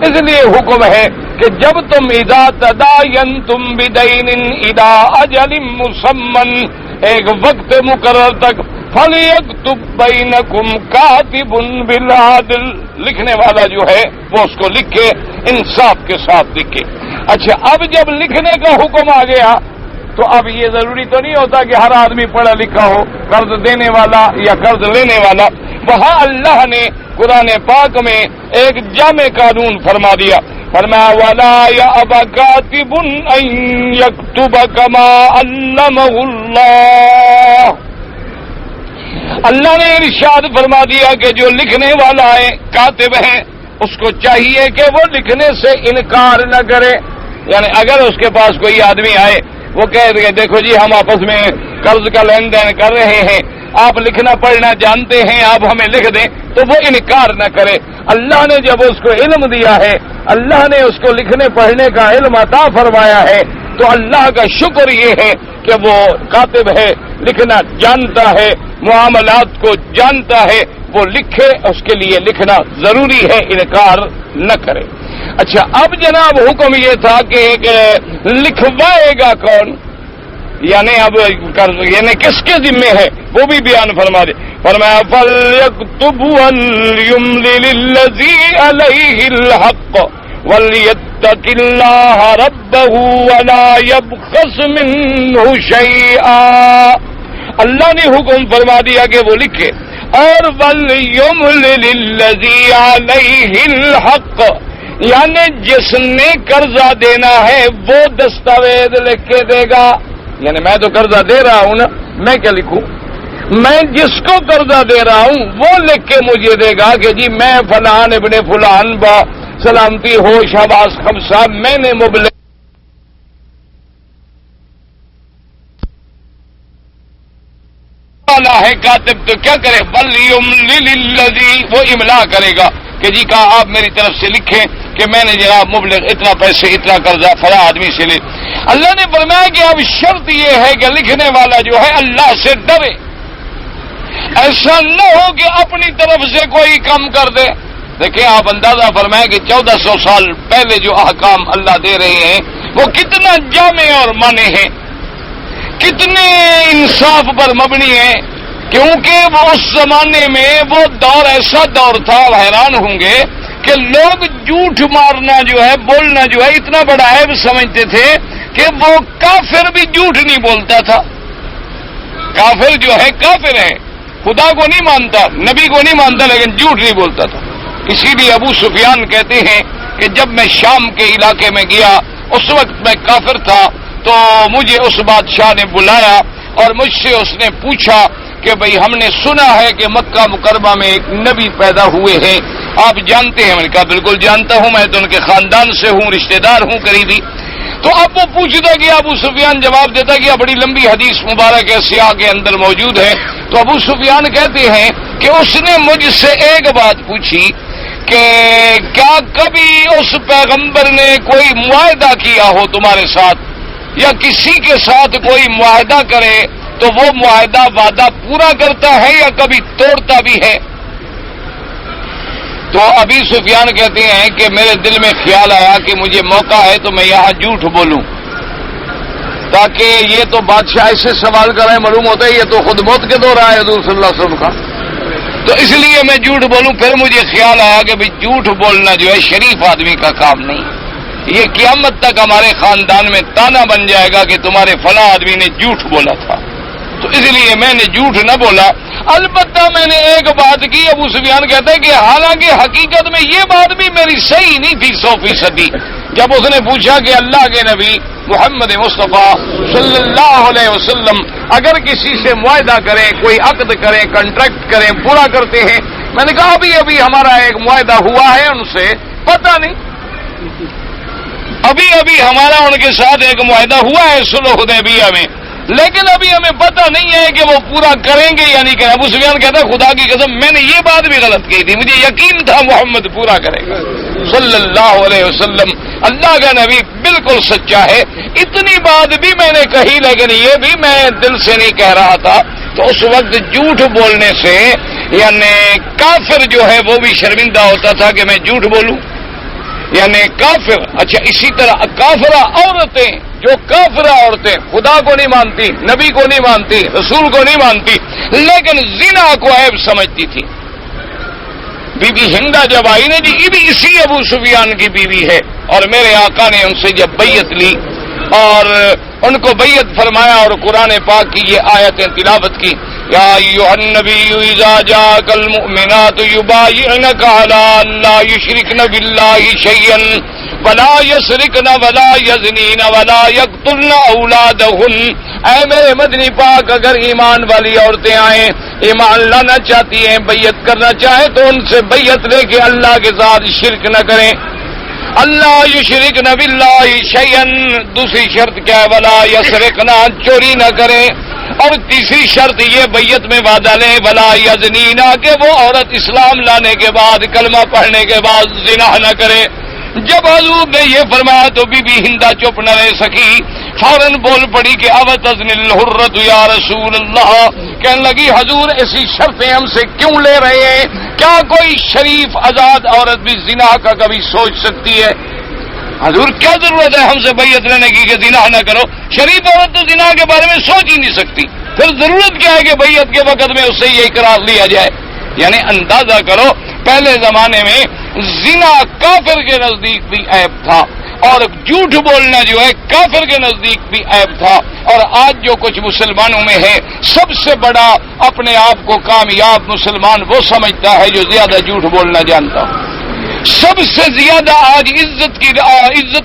اس لیے حکم ہے کہ جب تم اذا تداینتم بدین الی اجل مسمى، ایک وقت مقرر تک، فلیکتب بینکم کاتب بالعدل، لکھنے والا جو ہے وہ اس کو لکھے، انصاف کے ساتھ لکھے. اچھا اب جب لکھنے کا حکم آ گیا تو اب یہ ضروری تو نہیں ہوتا کہ ہر آدمی پڑھا لکھا ہو، قرض دینے والا یا قرض لینے والا. وہاں اللہ نے قرآن پاک میں ایک جامع قانون فرما دیا، فرمایا وَلَا يَأْبَ كَاتِبٌ أَن يَكْتُبَ كَمَا عَلَّمَهُ اللَّهُ۔ اللہ نے ارشاد فرما دیا کہ جو لکھنے والا ہے، کاتب ہے، اس کو چاہیے کہ وہ لکھنے سے انکار نہ کرے۔ یعنی اگر اس کے پاس کوئی آدمی آئے، وہ کہہ دے دیکھو جی ہم آپس میں قرض کا لین دین کر رہے ہیں، آپ لکھنا پڑھنا جانتے ہیں، آپ ہمیں لکھ دیں، تو وہ انکار نہ کرے۔ اللہ نے جب اس کو علم دیا ہے، اللہ نے اس کو لکھنے پڑھنے کا علم عطا فرمایا ہے، تو اللہ کا شکر یہ ہے کہ وہ کاتب ہے، لکھنا جانتا ہے، معاملات کو جانتا ہے، وہ لکھے، اس کے لیے لکھنا ضروری ہے، انکار نہ کرے۔ اچھا، اب جناب حکم یہ تھا کہ لکھوائے گا کون، یعنی اب یعنی کس کے ذمے ہے وہ بھی بیان فرما دے۔ فرمایا فَلْيَكْتُبْ وَلْيُمْلِلِ الَّذِي عَلَيْهِ الْحَقُّ وَلْيَتَّقِ اللَّهَ رَبَّهُ وَلَا يَبْخَسْ مِنْهُ شَيْئًا۔ اللہ نے حکم فرما دیا کہ وہ لکھے، اور وَلْيُمْلِلِ الَّذِي عَلَيْهِ الْحَقُّ، یعنی جس نے قرضہ دینا ہے وہ دستاویز لکھ کے دے گا۔ یعنی میں تو قرضہ دے رہا ہوں نا، میں کیا لکھوں؟ میں جس کو قرضہ دے رہا ہوں وہ لکھ کے مجھے دے گا کہ جی میں فلان ابن فلان با سلامتی ہو شہباز خمسہ میں نے مبلغ والا ہے کاتب، تو کیا کرے؟ وَلْيُمْلِلِ الَّذِي، وہ املا کرے گا کہ جی کہا آپ میری طرف سے لکھیں کہ میں نے جناب مبلغ اتنا پیسے اتنا قرضہ فلاں آدمی سے لے۔ اللہ نے فرمایا کہ اب شرط یہ ہے کہ لکھنے والا جو ہے اللہ سے ڈرے، ایسا نہ ہو کہ اپنی طرف سے کوئی کم کر دے۔ دیکھیں آپ اندازہ فرمائیں کہ 1400 سال پہلے جو احکام اللہ دے رہے ہیں وہ کتنا جامع اور مانے ہیں، کتنے انصاف پر مبنی ہیں، کیونکہ وہ اس زمانے میں وہ دور ایسا دور تھا، حیران ہوں گے کہ لوگ جھوٹ مارنا جو ہے، بولنا جو ہے اتنا بڑا عیب سمجھتے تھے کہ وہ کافر بھی جھوٹ نہیں بولتا تھا۔ کافر جو ہے کافر ہے، خدا کو نہیں مانتا، نبی کو نہیں مانتا، لیکن جھوٹ نہیں بولتا تھا۔ اسی لیے ابو سفیان کہتے ہیں کہ جب میں شام کے علاقے میں گیا، اس وقت میں کافر تھا، تو مجھے اس بادشاہ نے بلایا اور مجھ سے اس نے پوچھا کہ بھئی ہم نے سنا ہے کہ مکہ مکرمہ میں ایک نبی پیدا ہوئے ہیں، آپ جانتے ہیں؟ میں نے کہا بالکل جانتا ہوں، میں تو ان کے خاندان سے ہوں، رشتہ دار ہوں قریبی۔ تو اب وہ پوچھتا گیا، ابو سفیان جواب دیتا گیا، بڑی لمبی حدیث مبارک ہے، سیاق کے اندر موجود ہے۔ تو ابو سفیان کہتے ہیں کہ اس نے مجھ سے ایک بات پوچھی کہ کیا کبھی اس پیغمبر نے کوئی معاہدہ کیا ہو تمہارے ساتھ، یا کسی کے ساتھ کوئی معاہدہ کرے تو وہ معاہدہ وعدہ پورا کرتا ہے یا کبھی توڑتا بھی ہے؟ تو ابی سفیان کہتے ہیں کہ میرے دل میں خیال آیا کہ مجھے موقع ہے تو میں یہاں جھوٹ بولوں، تاکہ یہ تو بادشاہ ایسے سوال کر رہے ہیں، معلوم ہوتا ہے یہ تو خود موت کے دور آیا حضور صلی اللہ علیہ وسلم کا، تو اس لیے میں جھوٹ بولوں۔ پھر مجھے خیال آیا کہ بھئی جھوٹ بولنا جو ہے شریف آدمی کا کام نہیں، یہ قیامت تک ہمارے خاندان میں تانا بن جائے گا کہ تمہارے فلاں آدمی نے جھوٹ بولا تھا، تو اس لیے میں نے جھوٹ نہ بولا۔ البتہ میں نے ایک بات کی، ابو سفیان کہتا ہے کہ حالانکہ حقیقت میں یہ بات بھی میری صحیح نہیں تھی 100%۔ جب اس نے پوچھا کہ اللہ کے نبی محمد مصطفیٰ صلی اللہ علیہ وسلم اگر کسی سے معاہدہ کریں، کوئی عقد کریں، کنٹریکٹ کریں، پورا کرتے ہیں، میں نے کہا ابھی ہمارا ایک معاہدہ ہوا ہے ان سے، پتہ نہیں، ابھی ہمارا ان کے ساتھ ایک معاہدہ ہوا ہے صلح حدیبیہ میں، لیکن ابھی ہمیں پتہ نہیں ہے کہ وہ پورا کریں گے یا نہیں کریں۔ ابو سفیان کہتا ہے خدا کی قسم میں نے یہ بات بھی غلط کی تھی، مجھے یقین تھا محمد پورا کرے گا صلی اللہ علیہ وسلم، اللہ کا نبی بالکل سچا ہے۔ اتنی بات بھی میں نے کہی، لیکن یہ بھی میں دل سے نہیں کہہ رہا تھا۔ تو اس وقت جھوٹ بولنے سے یعنی کافر جو ہے وہ بھی شرمندہ ہوتا تھا کہ میں جھوٹ بولوں، یعنی کافر۔ اچھا، اسی طرح کافرہ عورتیں، جو کافرہ عورتیں خدا کو نہیں مانتی، نبی کو نہیں مانتی، رسول کو نہیں مانتی، لیکن زنا کو عیب سمجھتی تھی۔ بی بی ہندا جب آئی نا جی، یہ بھی اسی ابو سفیان کی بیوی ہے، اور میرے آقا نے ان سے جب بیعت لی اور ان کو بیعت فرمایا اور قرآن پاک کی یہ آیتیں تلاوت کی یا ایھا النبی اذا جاءک المؤمنات یبایعنک علی ان لا یشرکن باللہ شیئا ولا یسرقن ولا یزنین ولا یقتلن اولادہن. اے میرے مدنی پاک، اگر ایمان والی عورتیں آئیں، ایمان لانا چاہتی ہیں، بیعت کرنا چاہیں تو ان سے بیعت لے کے اللہ کے ساتھ شرک نہ کریں. اللہ یشرکن باللہ شیئا، دوسری شرط کیا ہے؟ ولا یسرقن، چوری نہ کریں. اور تیسری شرط یہ بیعت میں وعدہ لیں ولا یزنینا، کہ وہ عورت اسلام لانے کے بعد، کلمہ پڑھنے کے بعد زنا نہ کرے. جب حضور نے یہ فرمایا تو بی بی ہندا چپ نہ رہ سکی، فوراً بول پڑی کہ اوتزن الحرۃ یا رسول اللہ. کہنے لگی حضور ایسی شرطیں ہم سے کیوں لے رہے ہیں؟ کیا کوئی شریف آزاد عورت بھی زنا کا کبھی سوچ سکتی ہے؟ حضور کیا ضرورت ہے ہم سے بیعت لینے کی کہ زنا نہ کرو؟ شریف عورت تو زنا کے بارے میں سوچ ہی نہیں سکتی، پھر ضرورت کیا ہے کہ بیعت کے وقت میں اس سے یہ اقرار لیا جائے؟ یعنی اندازہ کرو، پہلے زمانے میں زنا کافر کے نزدیک بھی عیب تھا، اور جھوٹ بولنا جو ہے کافر کے نزدیک بھی عیب تھا. اور آج جو کچھ مسلمانوں میں ہے، سب سے بڑا اپنے آپ کو کامیاب مسلمان وہ سمجھتا ہے جو زیادہ جھوٹ بولنا جانتا ہو. سب سے زیادہ آج عزت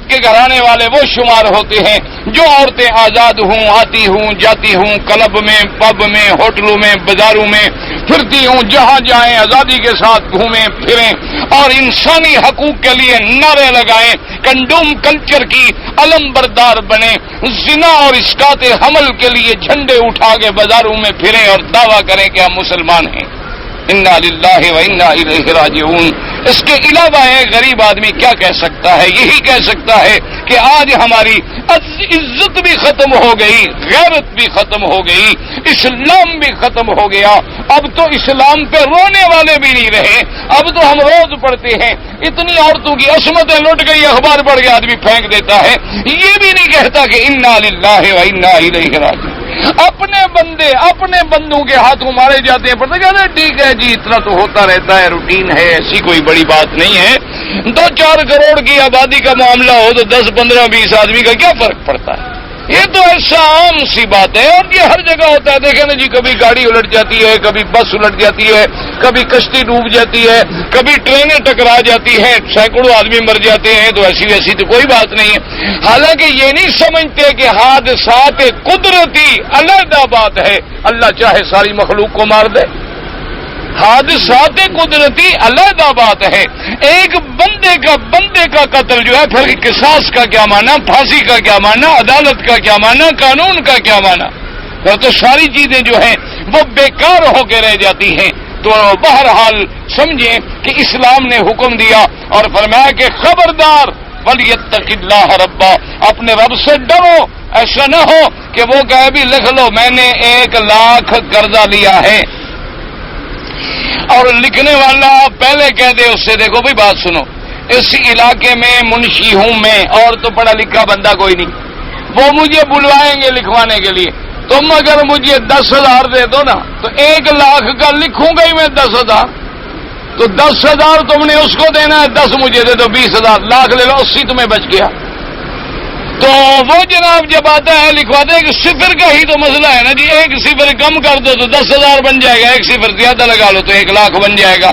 کے گھرانے والے وہ شمار ہوتے ہیں جو عورتیں آزاد ہوں، آتی ہوں، جاتی ہوں، کلب میں، پب میں، ہوٹلوں میں، بازاروں میں پھرتی ہوں، جہاں جائیں آزادی کے ساتھ گھومیں پھریں اور انسانی حقوق کے لیے نعرے لگائیں، کنڈوم کلچر کی علم بردار بنیں، زنا اور اسقاط حمل کے لیے جھنڈے اٹھا کے بازاروں میں پھریں اور دعویٰ کریں کہ ہم مسلمان ہیں. انا للہ و انا الیہ راجعون. اس کے علاوہ ایک غریب آدمی کیا کہہ سکتا ہے؟ یہی کہہ سکتا ہے کہ آج ہماری عزت بھی ختم ہو گئی، غیرت بھی ختم ہو گئی، اسلام بھی ختم ہو گیا. اب تو اسلام پہ رونے والے بھی نہیں رہے. اب تو ہم روز پڑھتے ہیں اتنی عورتوں کی عصمتیں لٹ گئی، اخبار پڑھ کے آدمی پھینک دیتا ہے. یہ بھی نہیں کہتا کہ انا للہ و انا الیہ راجعون. اپنے بندوں کے ہاتھوں مارے جاتے ہیں، پتہ کہتے ہیں ٹھیک ہے جی اتنا تو ہوتا رہتا ہے، روٹین ہے، ایسی کوئی بڑی بات نہیں ہے. 2-4 کروڑ کی آبادی کا معاملہ ہو تو 10, 15, 20 آدمی کا کیا فرق پڑتا ہے؟ یہ تو ایسا عام سی بات ہے اور یہ ہر جگہ ہوتا ہے. دیکھیں نا جی، کبھی گاڑی الٹ جاتی ہے، کبھی بس الٹ جاتی ہے، کبھی کشتی ڈوب جاتی ہے، کبھی ٹرینیں ٹکرا جاتی ہیں، سینکڑوں آدمی مر جاتے ہیں. تو ایسی تو کوئی بات نہیں ہے. حالانکہ یہ نہیں سمجھتے کہ حادثات قدرتی علیحدہ بات ہے، اللہ چاہے ساری مخلوق کو مار دے. حادثات قدرتی علیحدہ بات ہے. ایک بندے کا قتل جو ہے، پھر قصاص کا کیا معنی، پھانسی کا کیا معنی، عدالت کا کیا معنی، قانون کا کیا معنی؟ پھر تو ساری چیزیں جو ہیں وہ بیکار ہو کے رہ جاتی ہیں. تو بہرحال سمجھیں کہ اسلام نے حکم دیا اور فرمایا کہ خبردار ولیتق اللہ ربا، اپنے رب سے ڈرو. ایسا نہ ہو کہ وہ کہے بھی لکھ لو میں نے 1 لاکھ قرضہ لیا ہے، اور لکھنے والا پہلے کہہ دے اس سے دیکھو بھائی بات سنو، اس علاقے میں منشی ہوں میں اور تو پڑھا لکھا بندہ کوئی نہیں، وہ مجھے بلوائیں گے لکھوانے کے لیے. تم اگر مجھے 10,000 دے دو نا تو 1 لاکھ کا لکھوں گا ہی میں 10,000. تو 10,000 تم نے اس کو دینا ہے، 10 مجھے دے دو، 20,000. لاکھ لے لو، 80 تمہیں بچ گیا. تو وہ جناب جب آتا ہے لکھواتے ہیں کہ صفر کا ہی تو مسئلہ ہے نا جی، 1 صفر کم کر دو تو 10,000 بن جائے گا، 1 صفر زیادہ لگا لو تو 1 لاکھ بن جائے گا.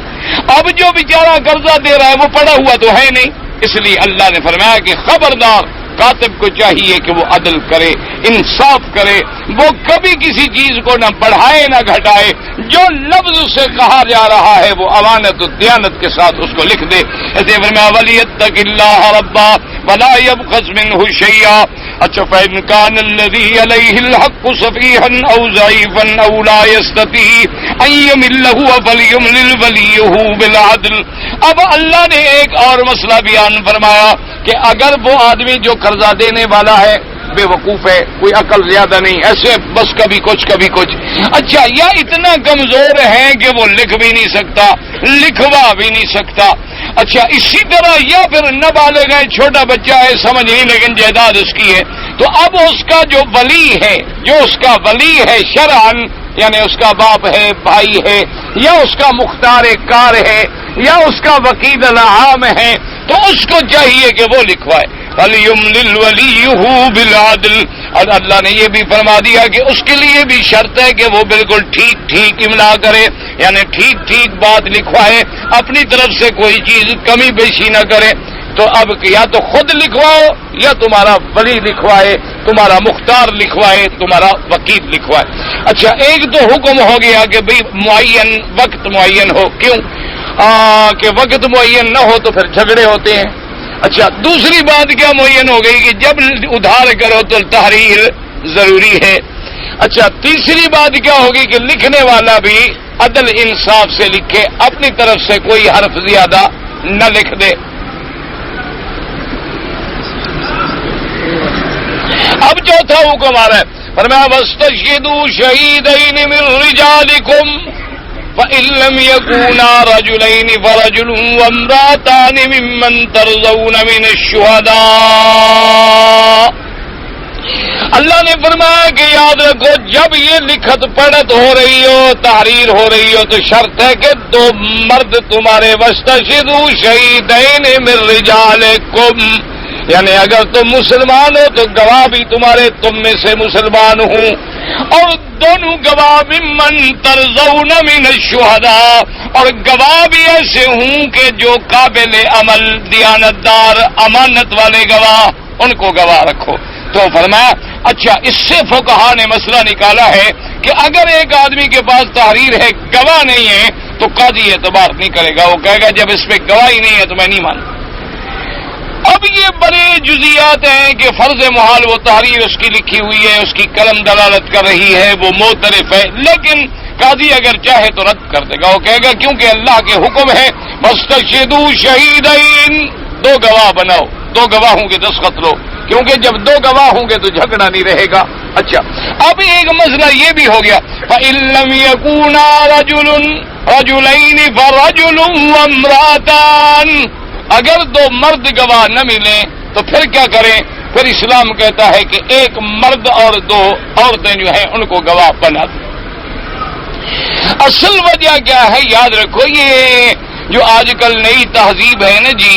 اب جو بیچارہ قرضہ دے رہا ہے وہ پڑا ہوا تو ہے نہیں. اس لیے اللہ نے فرمایا کہ خبردار، کاتب کو چاہیے کہ وہ عدل کرے، انصاف کرے، وہ کبھی کسی چیز کو نہ بڑھائے نہ گھٹائے. جو لفظ سے کہا جا رہا ہے وہ امانت و دیانت کے ساتھ اس کو لکھ دے. ایسے فرمایا ولیتق اللہ ربا ولا يبخس منه شيئا. اچھا فإن كان الذي عليه الحق سفيها أو ضعيفا أو لا يستطيع أن يمل هو فليملل وليه بالعدل. اب اللہ نے ایک اور مسئلہ بیان فرمایا کہ اگر وہ آدمی جو قرضہ دینے والا ہے بے وقوف ہے، کوئی عقل زیادہ نہیں، ایسے بس کبھی کچھ کبھی کچھ، اچھا یا اتنا کمزور ہے کہ وہ لکھ بھی نہیں سکتا، لکھوا بھی نہیں سکتا، اچھا اسی طرح یا پھر نابالغ ہے، چھوٹا بچہ ہے، سمجھ نہیں لیکن جائیداد اس کی ہے، تو اب اس کا جو ولی ہے، جو اس کا ولی ہے شرعاً، یعنی اس کا باپ ہے، بھائی ہے، یا اس کا مختار کار ہے، یا اس کا وکیل العام ہے، تو اس کو چاہیے کہ وہ لکھوائے. فَلْيُمْلِلْ وَلِيُّهُ بِالْعَدْلِ. اور اللہ نے یہ بھی فرما دیا کہ اس کے لیے بھی شرط ہے کہ وہ بالکل ٹھیک ٹھیک املا کرے، یعنی ٹھیک ٹھیک بات لکھوائے، اپنی طرف سے کوئی چیز کمی بیشی نہ کرے۔ تو اب یا تو خود لکھواؤ یا تمہارا ولی لکھوائے، تمہارا مختار لکھوائے، تمہارا وکیل لکھوائے۔ اچھا، ایک تو حکم ہو گیا کہ بھئی معین وقت معین ہو، کیوں کہ وقت معین نہ ہو تو پھر جھگڑے ہوتے ہیں۔ اچھا، دوسری بات کیا معین ہو گئی کہ جب ادھار کرو تو تحریر ضروری ہے۔ اچھا، تیسری بات کیا ہوگی کہ لکھنے والا بھی عدل انصاف سے لکھے، اپنی طرف سے کوئی حرف زیادہ نہ لکھ دے۔ اب چوتھا حکم آ رہا ہے، فرمایا واستشهدوا شهيدين من رجالكم فإن لم يكونا رجلين فرجل وامرأتان ممن ترضون من الشهداء۔ اللہ نے فرمایا کہ یاد رکھو جب یہ لکھت پڑھت ہو رہی ہو، تحریر ہو رہی ہو، تو شرط ہے کہ دو مرد تمہارے واستشهدوا شهيدين من رجالكم، یعنی اگر تم مسلمان ہو تو گواہ بھی تمہارے تم میں سے مسلمان ہوں، اور دونوں گواہ ممن ترضون من الشہداء، اور گواہ بھی ایسے ہوں کہ جو قابل عمل، دیانتدار، امانت والے گواہ، ان کو گواہ رکھو۔ تو فرمایا اچھا، اس سے فقہا نے مسئلہ نکالا ہے کہ اگر ایک آدمی کے پاس تحریر ہے، گواہ نہیں ہے، تو قاضی اعتبار نہیں کرے گا، وہ کہے گا جب اس پہ گواہی نہیں ہے تو میں نہیں مانتا۔ اب یہ بڑے جزیات ہیں کہ فرض محال وہ تحریر اس کی لکھی ہوئی ہے، اس کی قلم دلالت کر رہی ہے، وہ معترف ہے، لیکن قاضی اگر چاہے تو رد کر دے گا، وہ کہے گا کیونکہ اللہ کے حکم ہے واستشهدوا شهيدين، دو گواہ بناؤ، دو گواہوں کے دستخط لو، کیونکہ جب دو گواہ ہوں گے تو جھگڑا نہیں رہے گا۔ اچھا، اب ایک مسئلہ یہ بھی ہو گیا فَإِن لَّمْ يَكُونَا رَجُلَيْنِ فَرَجُلٌ وَامْرَأَتَانِ، اگر دو مرد گواہ نہ ملیں تو پھر کیا کریں؟ پھر اسلام کہتا ہے کہ ایک مرد اور دو عورتیں جو ہیں ان کو گواہ بنا دیں۔ اصل وجہ کیا ہے؟ یاد رکھو، یہ جو آج کل نئی تہذیب ہے نا جی،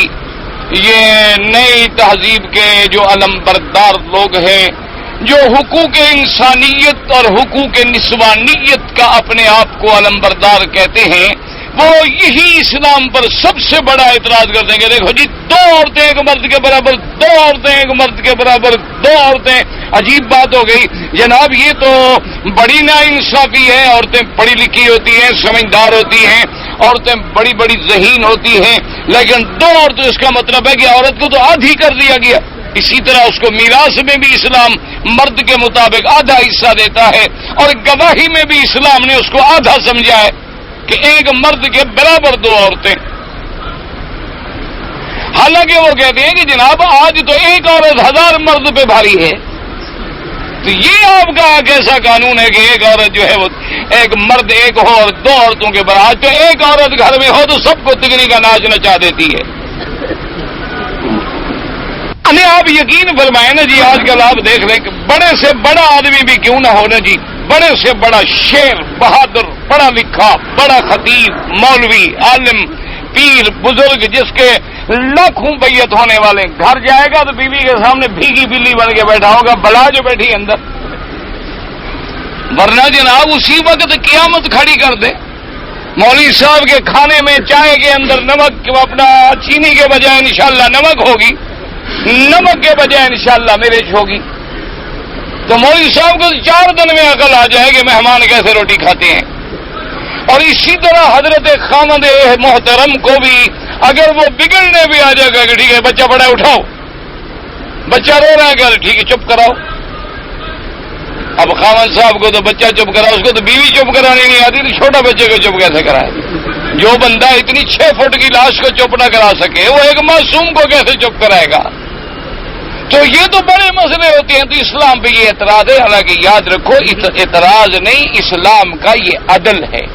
یہ نئی تہذیب کے جو علم بردار لوگ ہیں، جو حقوق انسانیت اور حقوق نسوانیت کا اپنے آپ کو علم بردار کہتے ہیں، وہ یہی اسلام پر سب سے بڑا اعتراض کرتے ہیں کہ دیکھو جی، دو عورتیں ایک مرد کے برابر، دو عورتیں ایک مرد کے برابر، دو عورتیں، عجیب بات ہو گئی جناب، یہ تو بڑی ناانصافی ہے۔ عورتیں پڑھی لکھی ہوتی ہیں، سمجھدار ہوتی ہیں، عورتیں بڑی بڑی ذہین ہوتی ہیں، لیکن دو عورتیں، اس کا مطلب ہے کہ عورت کو تو آدھی کر دیا گیا۔ اسی طرح اس کو میراث میں بھی اسلام مرد کے مطابق آدھا حصہ دیتا ہے، اور گواہی میں بھی اسلام نے اس کو آدھا سمجھا ہے کہ ایک مرد کے برابر دو عورتیں۔ حالانکہ وہ کہتے ہیں کہ جناب آج تو ایک عورت 1000 مرد پہ بھاری ہے، تو یہ آپ کا کیسا قانون ہے کہ ایک عورت جو ہے وہ ایک مرد ایک ہو اور دو عورتوں کے برابر؟ تو ایک عورت گھر میں ہو تو سب کو تگنی کا ناچ نچا دیتی ہے۔ آپ یقین فرمائیں نا جی، آج کل آپ دیکھ لیں کہ بڑے سے بڑا آدمی بھی کیوں نہ ہو نا جی، بڑے سے بڑا شیر، بہادر، پڑھا لکھا، بڑا خطیب، مولوی، عالم، پیر، بزرگ، جس کے لاکھوں بیعت ہونے والے، گھر جائے گا تو بیوی کے سامنے بھیگی بلی بن کے بیٹھا ہوگا، بلا جو بیٹھی اندر، ورنہ جناب اسی وقت قیامت کھڑی کر دے۔ مولوی صاحب کے کھانے میں چائے کے اندر نمک اپنا چینی کے بجائے انشاءاللہ نمک ہوگی، نمک کے بجائے انشاءاللہ مرچ ہوگی، تو مولوی صاحب کو 4 دن میں عقل آ جائے کہ مہمان کیسے روٹی کھاتے ہیں۔ اور اسی طرح حضرت خامد محترم کو بھی اگر وہ بگڑنے بھی آ جائے گا کہ ٹھیک ہے بچہ بڑا اٹھاؤ، بچہ رو رہا ہے کہ ٹھیک ہے چپ کراؤ۔ اب خامد صاحب کو تو بچہ چپ کراؤ، اس کو تو بیوی چپ کرانی نہیں آتی، تو چھوٹا بچے کو چپ کیسے کرائے؟ جو بندہ اتنی 6 فٹ کی لاش کو چپ نہ کرا سکے، وہ ایک معصوم کو کیسے چپ کرائے گا؟ تو یہ تو بڑے مسئلے ہوتے ہیں، تو اسلام پہ یہ اعتراض ہے۔ حالانکہ یاد رکھو اعتراض نہیں، اسلام کا یہ عدل ہے۔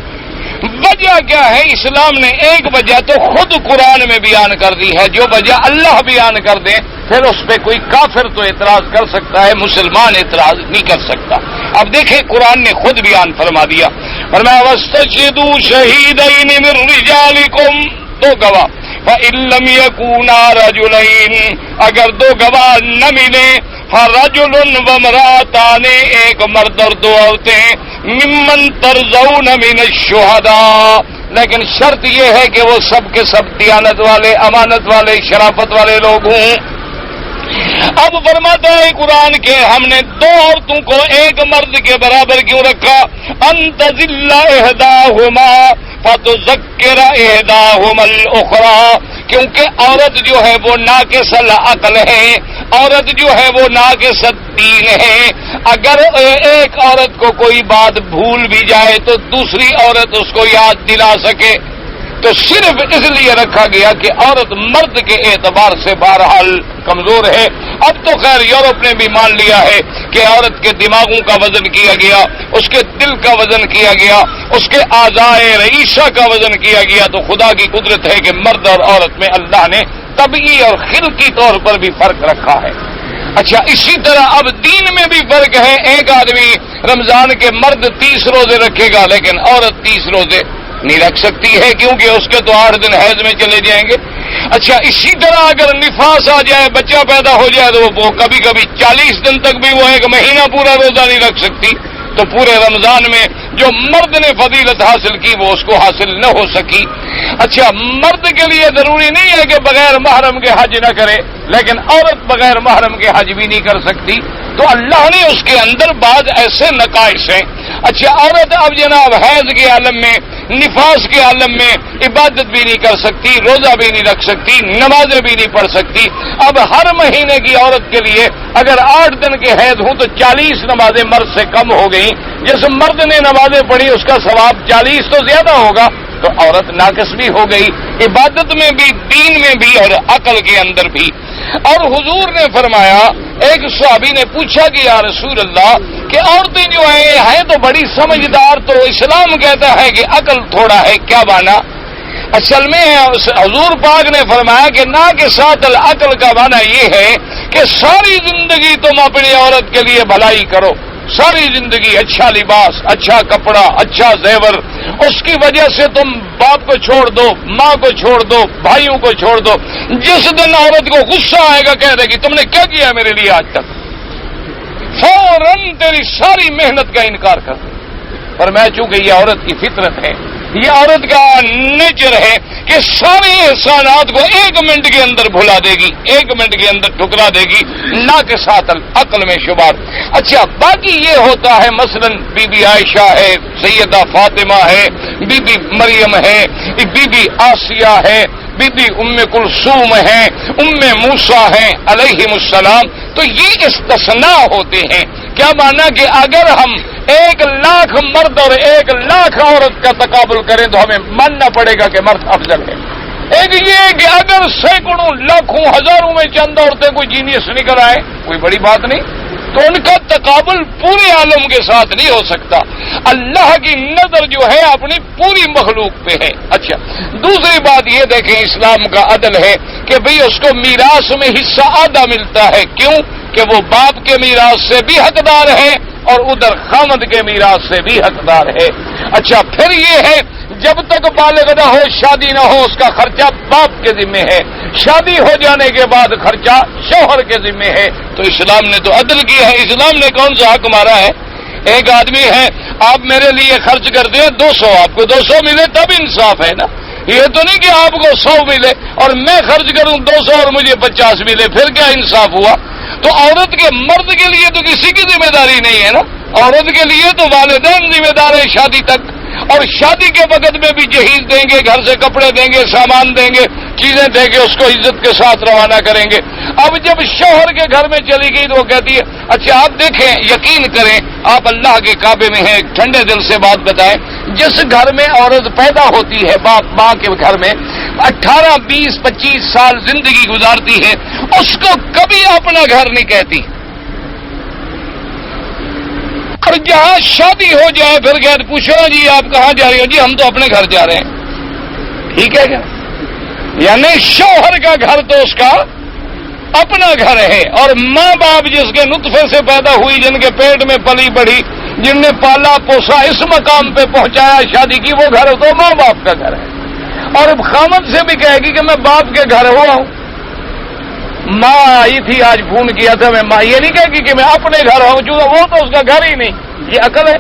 وجہ کیا ہے؟ اسلام نے ایک وجہ تو خود قرآن میں بیان کر دی ہے، جو وجہ اللہ بیان کر دے پھر اس پہ کوئی کافر تو اعتراض کر سکتا ہے، مسلمان اعتراض نہیں کر سکتا۔ اب دیکھیں قرآن نے خود بیان فرما دیا، فرمایا واستشهدوا شهيدين من رجالكم، 2 گواہ، فَإِن لَّمْ يَكُونَا رَجُلَيْنِ، اگر 2 گواہ نہ ملیں، رجل وامرأتان، ایک مرد اور دو عورتیں، ممن ترضون من الشہداء، لیکن شرط یہ ہے کہ وہ سب کے سب دیانت والے، امانت والے، شرافت والے لوگ ہوں۔ اب فرماتا ہے قرآن کے ہم نے دو عورتوں کو ایک مرد کے برابر کیوں رکھا؟ انتظل احداہما فتذکر احداہما الاخری، کیونکہ عورت جو ہے وہ ناقص العقل ہے، عورت جو ہے وہ ناقص الدین ہے۔ اگر ایک عورت کو کوئی بات بھول بھی جائے تو دوسری عورت اس کو یاد دلا سکے، تو صرف اس لیے رکھا گیا کہ عورت مرد کے اعتبار سے بہرحال کمزور ہے۔ اب تو خیر یورپ نے بھی مان لیا ہے کہ عورت کے دماغوں کا وزن کیا گیا، اس کے دل کا وزن کیا گیا، اس کے اعضائے رئیسہ کا وزن کیا گیا، تو خدا کی قدرت ہے کہ مرد اور عورت میں اللہ نے طبعی اور خلقی طور پر بھی فرق رکھا ہے۔ اچھا، اسی طرح اب دین میں بھی فرق ہے۔ ایک آدمی رمضان کے مرد 30 روزے رکھے گا لیکن عورت 30 روزے نہیں رکھ سکتی ہے، کیونکہ اس کے تو 8 دن حیض میں چلے جائیں گے۔ اچھا، اسی طرح اگر نفاس آ جائے، بچہ پیدا ہو جائے، تو وہ کبھی کبھی 40 دن تک بھی وہ ایک مہینہ پورا روزہ نہیں رکھ سکتی، تو پورے رمضان میں جو مرد نے فضیلت حاصل کی وہ اس کو حاصل نہ ہو سکی۔ اچھا، مرد کے لیے ضروری نہیں ہے کہ بغیر محرم کے حج نہ کرے، لیکن عورت بغیر محرم کے حج بھی نہیں کر سکتی، تو اللہ نے اس کے اندر بعض ایسے نقائص ہیں۔ اچھا، عورت اب جناب حیض کے عالم میں، نفاس کے عالم میں عبادت بھی نہیں کر سکتی، روزہ بھی نہیں رکھ سکتی، نمازیں بھی نہیں پڑھ سکتی۔ اب ہر مہینے کی عورت کے لیے اگر 8 دن کے حیض ہوں تو 40 نمازیں مرد سے کم ہو گئیں۔ جس مرد نے نمازیں پڑھی اس کا ثواب 40 تو زیادہ ہوگا، تو عورت ناقص بھی ہو گئی، عبادت میں بھی، دین میں بھی اور عقل کے اندر بھی۔ اور حضور نے فرمایا، ایک صحابی نے پوچھا کہ یا رسول اللہ کہ عورتیں جو ہیں تو بڑی سمجھدار، تو اسلام کہتا ہے کہ عقل تھوڑا ہے، کیا معنی؟ اصل میں حضور پاک نے فرمایا کہ نہ کہ ساتھ العقل کا معنی یہ ہے کہ ساری زندگی تم اپنی عورت کے لیے بھلائی کرو، ساری زندگی اچھا لباس، اچھا کپڑا، اچھا زیور، اس کی وجہ سے تم باپ کو چھوڑ دو، ماں کو چھوڑ دو، بھائیوں کو چھوڑ دو، جس دن عورت کو غصہ آئے گا کہہ دے گی تم نے کیا کیا میرے لیے آج تک، فوراً تیری ساری محنت کا انکار کر دے۔ پر میں چونکہ یہ عورت کی فطرت ہے، یہ عورت کا نیچر ہے کہ سارے احسانات کو 1 منٹ کے اندر بھلا دے گی، 1 منٹ کے اندر ٹھکرا دے گی، نہ کہ ساتھ عقل میں شمار۔ اچھا، باقی یہ ہوتا ہے مثلا بی بی عائشہ ہے، سیدہ فاطمہ ہے، بی بی مریم ہے، بی بی آسیہ ہے، بی بی ام کلثوم ہے، ام موسیٰ ہیں علیہم السلام، تو یہ استثناء ہوتے ہیں۔ کیا مانا کہ اگر ہم 1 لاکھ مرد اور 1 لاکھ عورت کا تقابل کریں تو ہمیں ماننا پڑے گا کہ مرد افضل ہے۔ ایک یہ کہ اگر سینکڑوں، لاکھوں، ہزاروں میں چند عورتیں کوئی جینیس نکل آئے، کوئی بڑی بات نہیں، تو ان کا تقابل پورے عالم کے ساتھ نہیں ہو سکتا۔ اللہ کی نظر جو ہے اپنی پوری مخلوق پہ ہے۔ اچھا، دوسری بات یہ دیکھیں، اسلام کا عدل ہے کہ بھئی اس کو میراث میں حصہ آدھا ملتا ہے۔ کیوں؟ کہ وہ باپ کے میراث سے بھی حقدار ہے اور ادھر خامد کے میراث سے بھی حقدار ہے۔ اچھا، پھر یہ ہے جب تک بالغ نہ ہو، شادی نہ ہو، اس کا خرچہ باپ کے ذمہ ہے، شادی ہو جانے کے بعد خرچہ شوہر کے ذمہ ہے۔ تو اسلام نے تو عدل کیا ہے۔ اسلام نے کون سا حق مارا ہے؟ ایک آدمی ہے، آپ میرے لیے خرچ کرتے ہیں 200، آپ کو 200 ملے تب انصاف ہے نا۔ یہ تو نہیں کہ آپ کو 100 ملے اور میں خرچ کروں 200 اور مجھے 50 ملے، پھر کیا انصاف ہوا؟ تو عورت کے، مرد کے لیے تو کسی کی ذمہ داری نہیں ہے نا، عورت کے لیے تو والدین ذمہ دار ہیں شادی تک، اور شادی کے وقت میں بھی جہیز دیں گے، گھر سے کپڑے دیں گے، سامان دیں گے، چیزیں دیں گے، اس کو عزت کے ساتھ روانہ کریں گے۔ اب جب شوہر کے گھر میں چلی گئی تو وہ کہتی ہے، اچھا آپ دیکھیں، یقین کریں، آپ اللہ کے کعبے میں ہیں، ٹھنڈے دل سے بات بتائیں، جس گھر میں عورت پیدا ہوتی ہے، باپ ماں کے گھر میں 18، 20، 25 سال زندگی گزارتی ہے، اس کو کبھی اپنا گھر نہیں کہتی، اور جہاں شادی ہو جائے پھر کہتے پوچھو جی آپ کہاں جا رہی ہو؟ جی ہم تو اپنے گھر جا رہے ہیں۔ ٹھیک ہے کیا؟ یعنی شوہر کا گھر تو اس کا اپنا گھر ہے، اور ماں باپ جس کے نطفے سے پیدا ہوئی، جن کے پیٹ میں پلی بڑھی، جن نے پالا پوسا، اس مقام پہ پہنچایا، شادی کی، وہ گھر تو ماں باپ کا گھر ہے۔ اور خامد سے بھی کہے گی کہ میں باپ کے گھر ہوا ہوں، ماں آئی تھی آج فون کیا تھا، میں ماں یہ نہیں کہے گی کہ میں اپنے گھر ہوں چونکہ وہ تو اس کا گھر ہی نہیں، یہ عقل ہے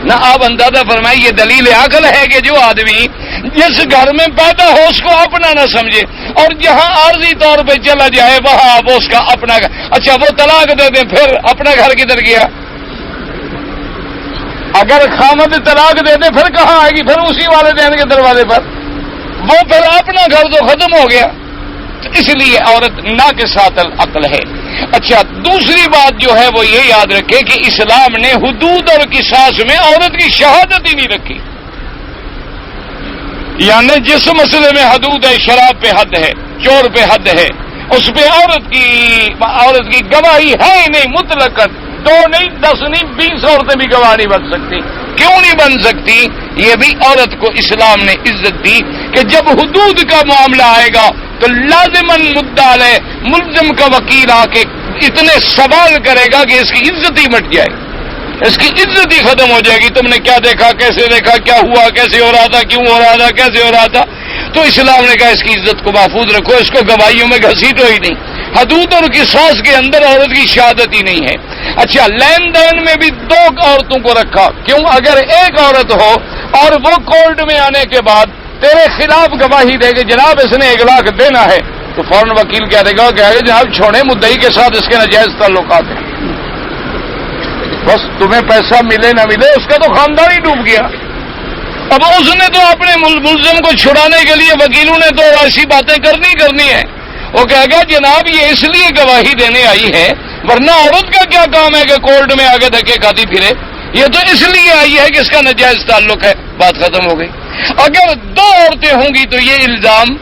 نہ؟ آپ اندازہ فرمائیں، یہ دلیل عقل ہے کہ جو آدمی جس گھر میں پیدا ہو اس کو اپنا نہ سمجھے اور جہاں عارضی طور پہ چلا جائے وہاں وہ اس کا اپنا گھر۔ اچھا وہ طلاق دے دیں پھر اپنا گھر کدھر گیا؟ اگر خامد طلاق دے دیں پھر کہاں آئے گی؟ پھر اسی والدین کے دروازے پر، وہ پھر اپنا گھر تو ختم ہو گیا۔ اس لیے عورت ناقصات العقل ہے۔ اچھا دوسری بات جو ہے وہ یہ یاد رکھے کہ اسلام نے حدود اور قصاص میں عورت کی شہادت ہی نہیں رکھی، یعنی جس مسئلے میں حدود ہے، شراب پہ حد ہے، چور پہ حد ہے، اس پہ عورت کی گواہی ہے ہی نہیں، مطلق 2 نہیں 10 نہیں 20 عورتیں بھی گواہ نہیں بن سکتی۔ کیوں نہیں بن سکتی؟ یہ بھی عورت کو اسلام نے عزت دی کہ جب حدود کا معاملہ آئے گا تو لازماً مدعا علیہ ملزم کا وکیل آ کے اتنے سوال کرے گا کہ اس کی عزت ہی مٹ جائے، اس کی عزت ہی ختم ہو جائے گی۔ تم نے کیا دیکھا، کیسے دیکھا، کیا ہوا، کیسے ہو رہا تھا، کیوں ہو رہا تھا، کیسے ہو رہا تھا؟ تو اسلام نے کہا اس کی عزت کو محفوظ رکھو، اس کو گواہیوں میں گھسیٹو ہی نہیں۔ حدود اور قصاص کے اندر عورت کی شہادت ہی نہیں ہے۔ اچھا لین دین میں بھی 2 عورتوں کو رکھا، کیوں؟ اگر ایک عورت ہو اور وہ کورٹ میں آنے کے بعد تیرے خلاف گواہی دے کہ جناب اس نے 1 لاکھ دینا ہے، تو فوراً وکیل کہہ دے گا کہ جناب چھوڑیں، مدعی کے ساتھ اس کے ناجائز تعلقات ہیں، بس تمہیں پیسہ ملے نہ ملے اس کا تو خاندان ہی ڈوب گیا۔ اب اس نے تو اپنے ملزم کو چھڑانے کے لیے وکیلوں نے تو ایسی باتیں کرنی ہے، وہ کہے گا جناب یہ اس لیے گواہی دینے آئی ہے، ورنہ عورت کا کیا کام ہے کہ کورٹ میں آگے دھکے کھاتی پھرے، یہ تو اس لیے آئی ہے کہ اس کا ناجائز تعلق ہے، بات ختم ہو گئی۔ اگر 2 عورتیں ہوں گی تو یہ الزام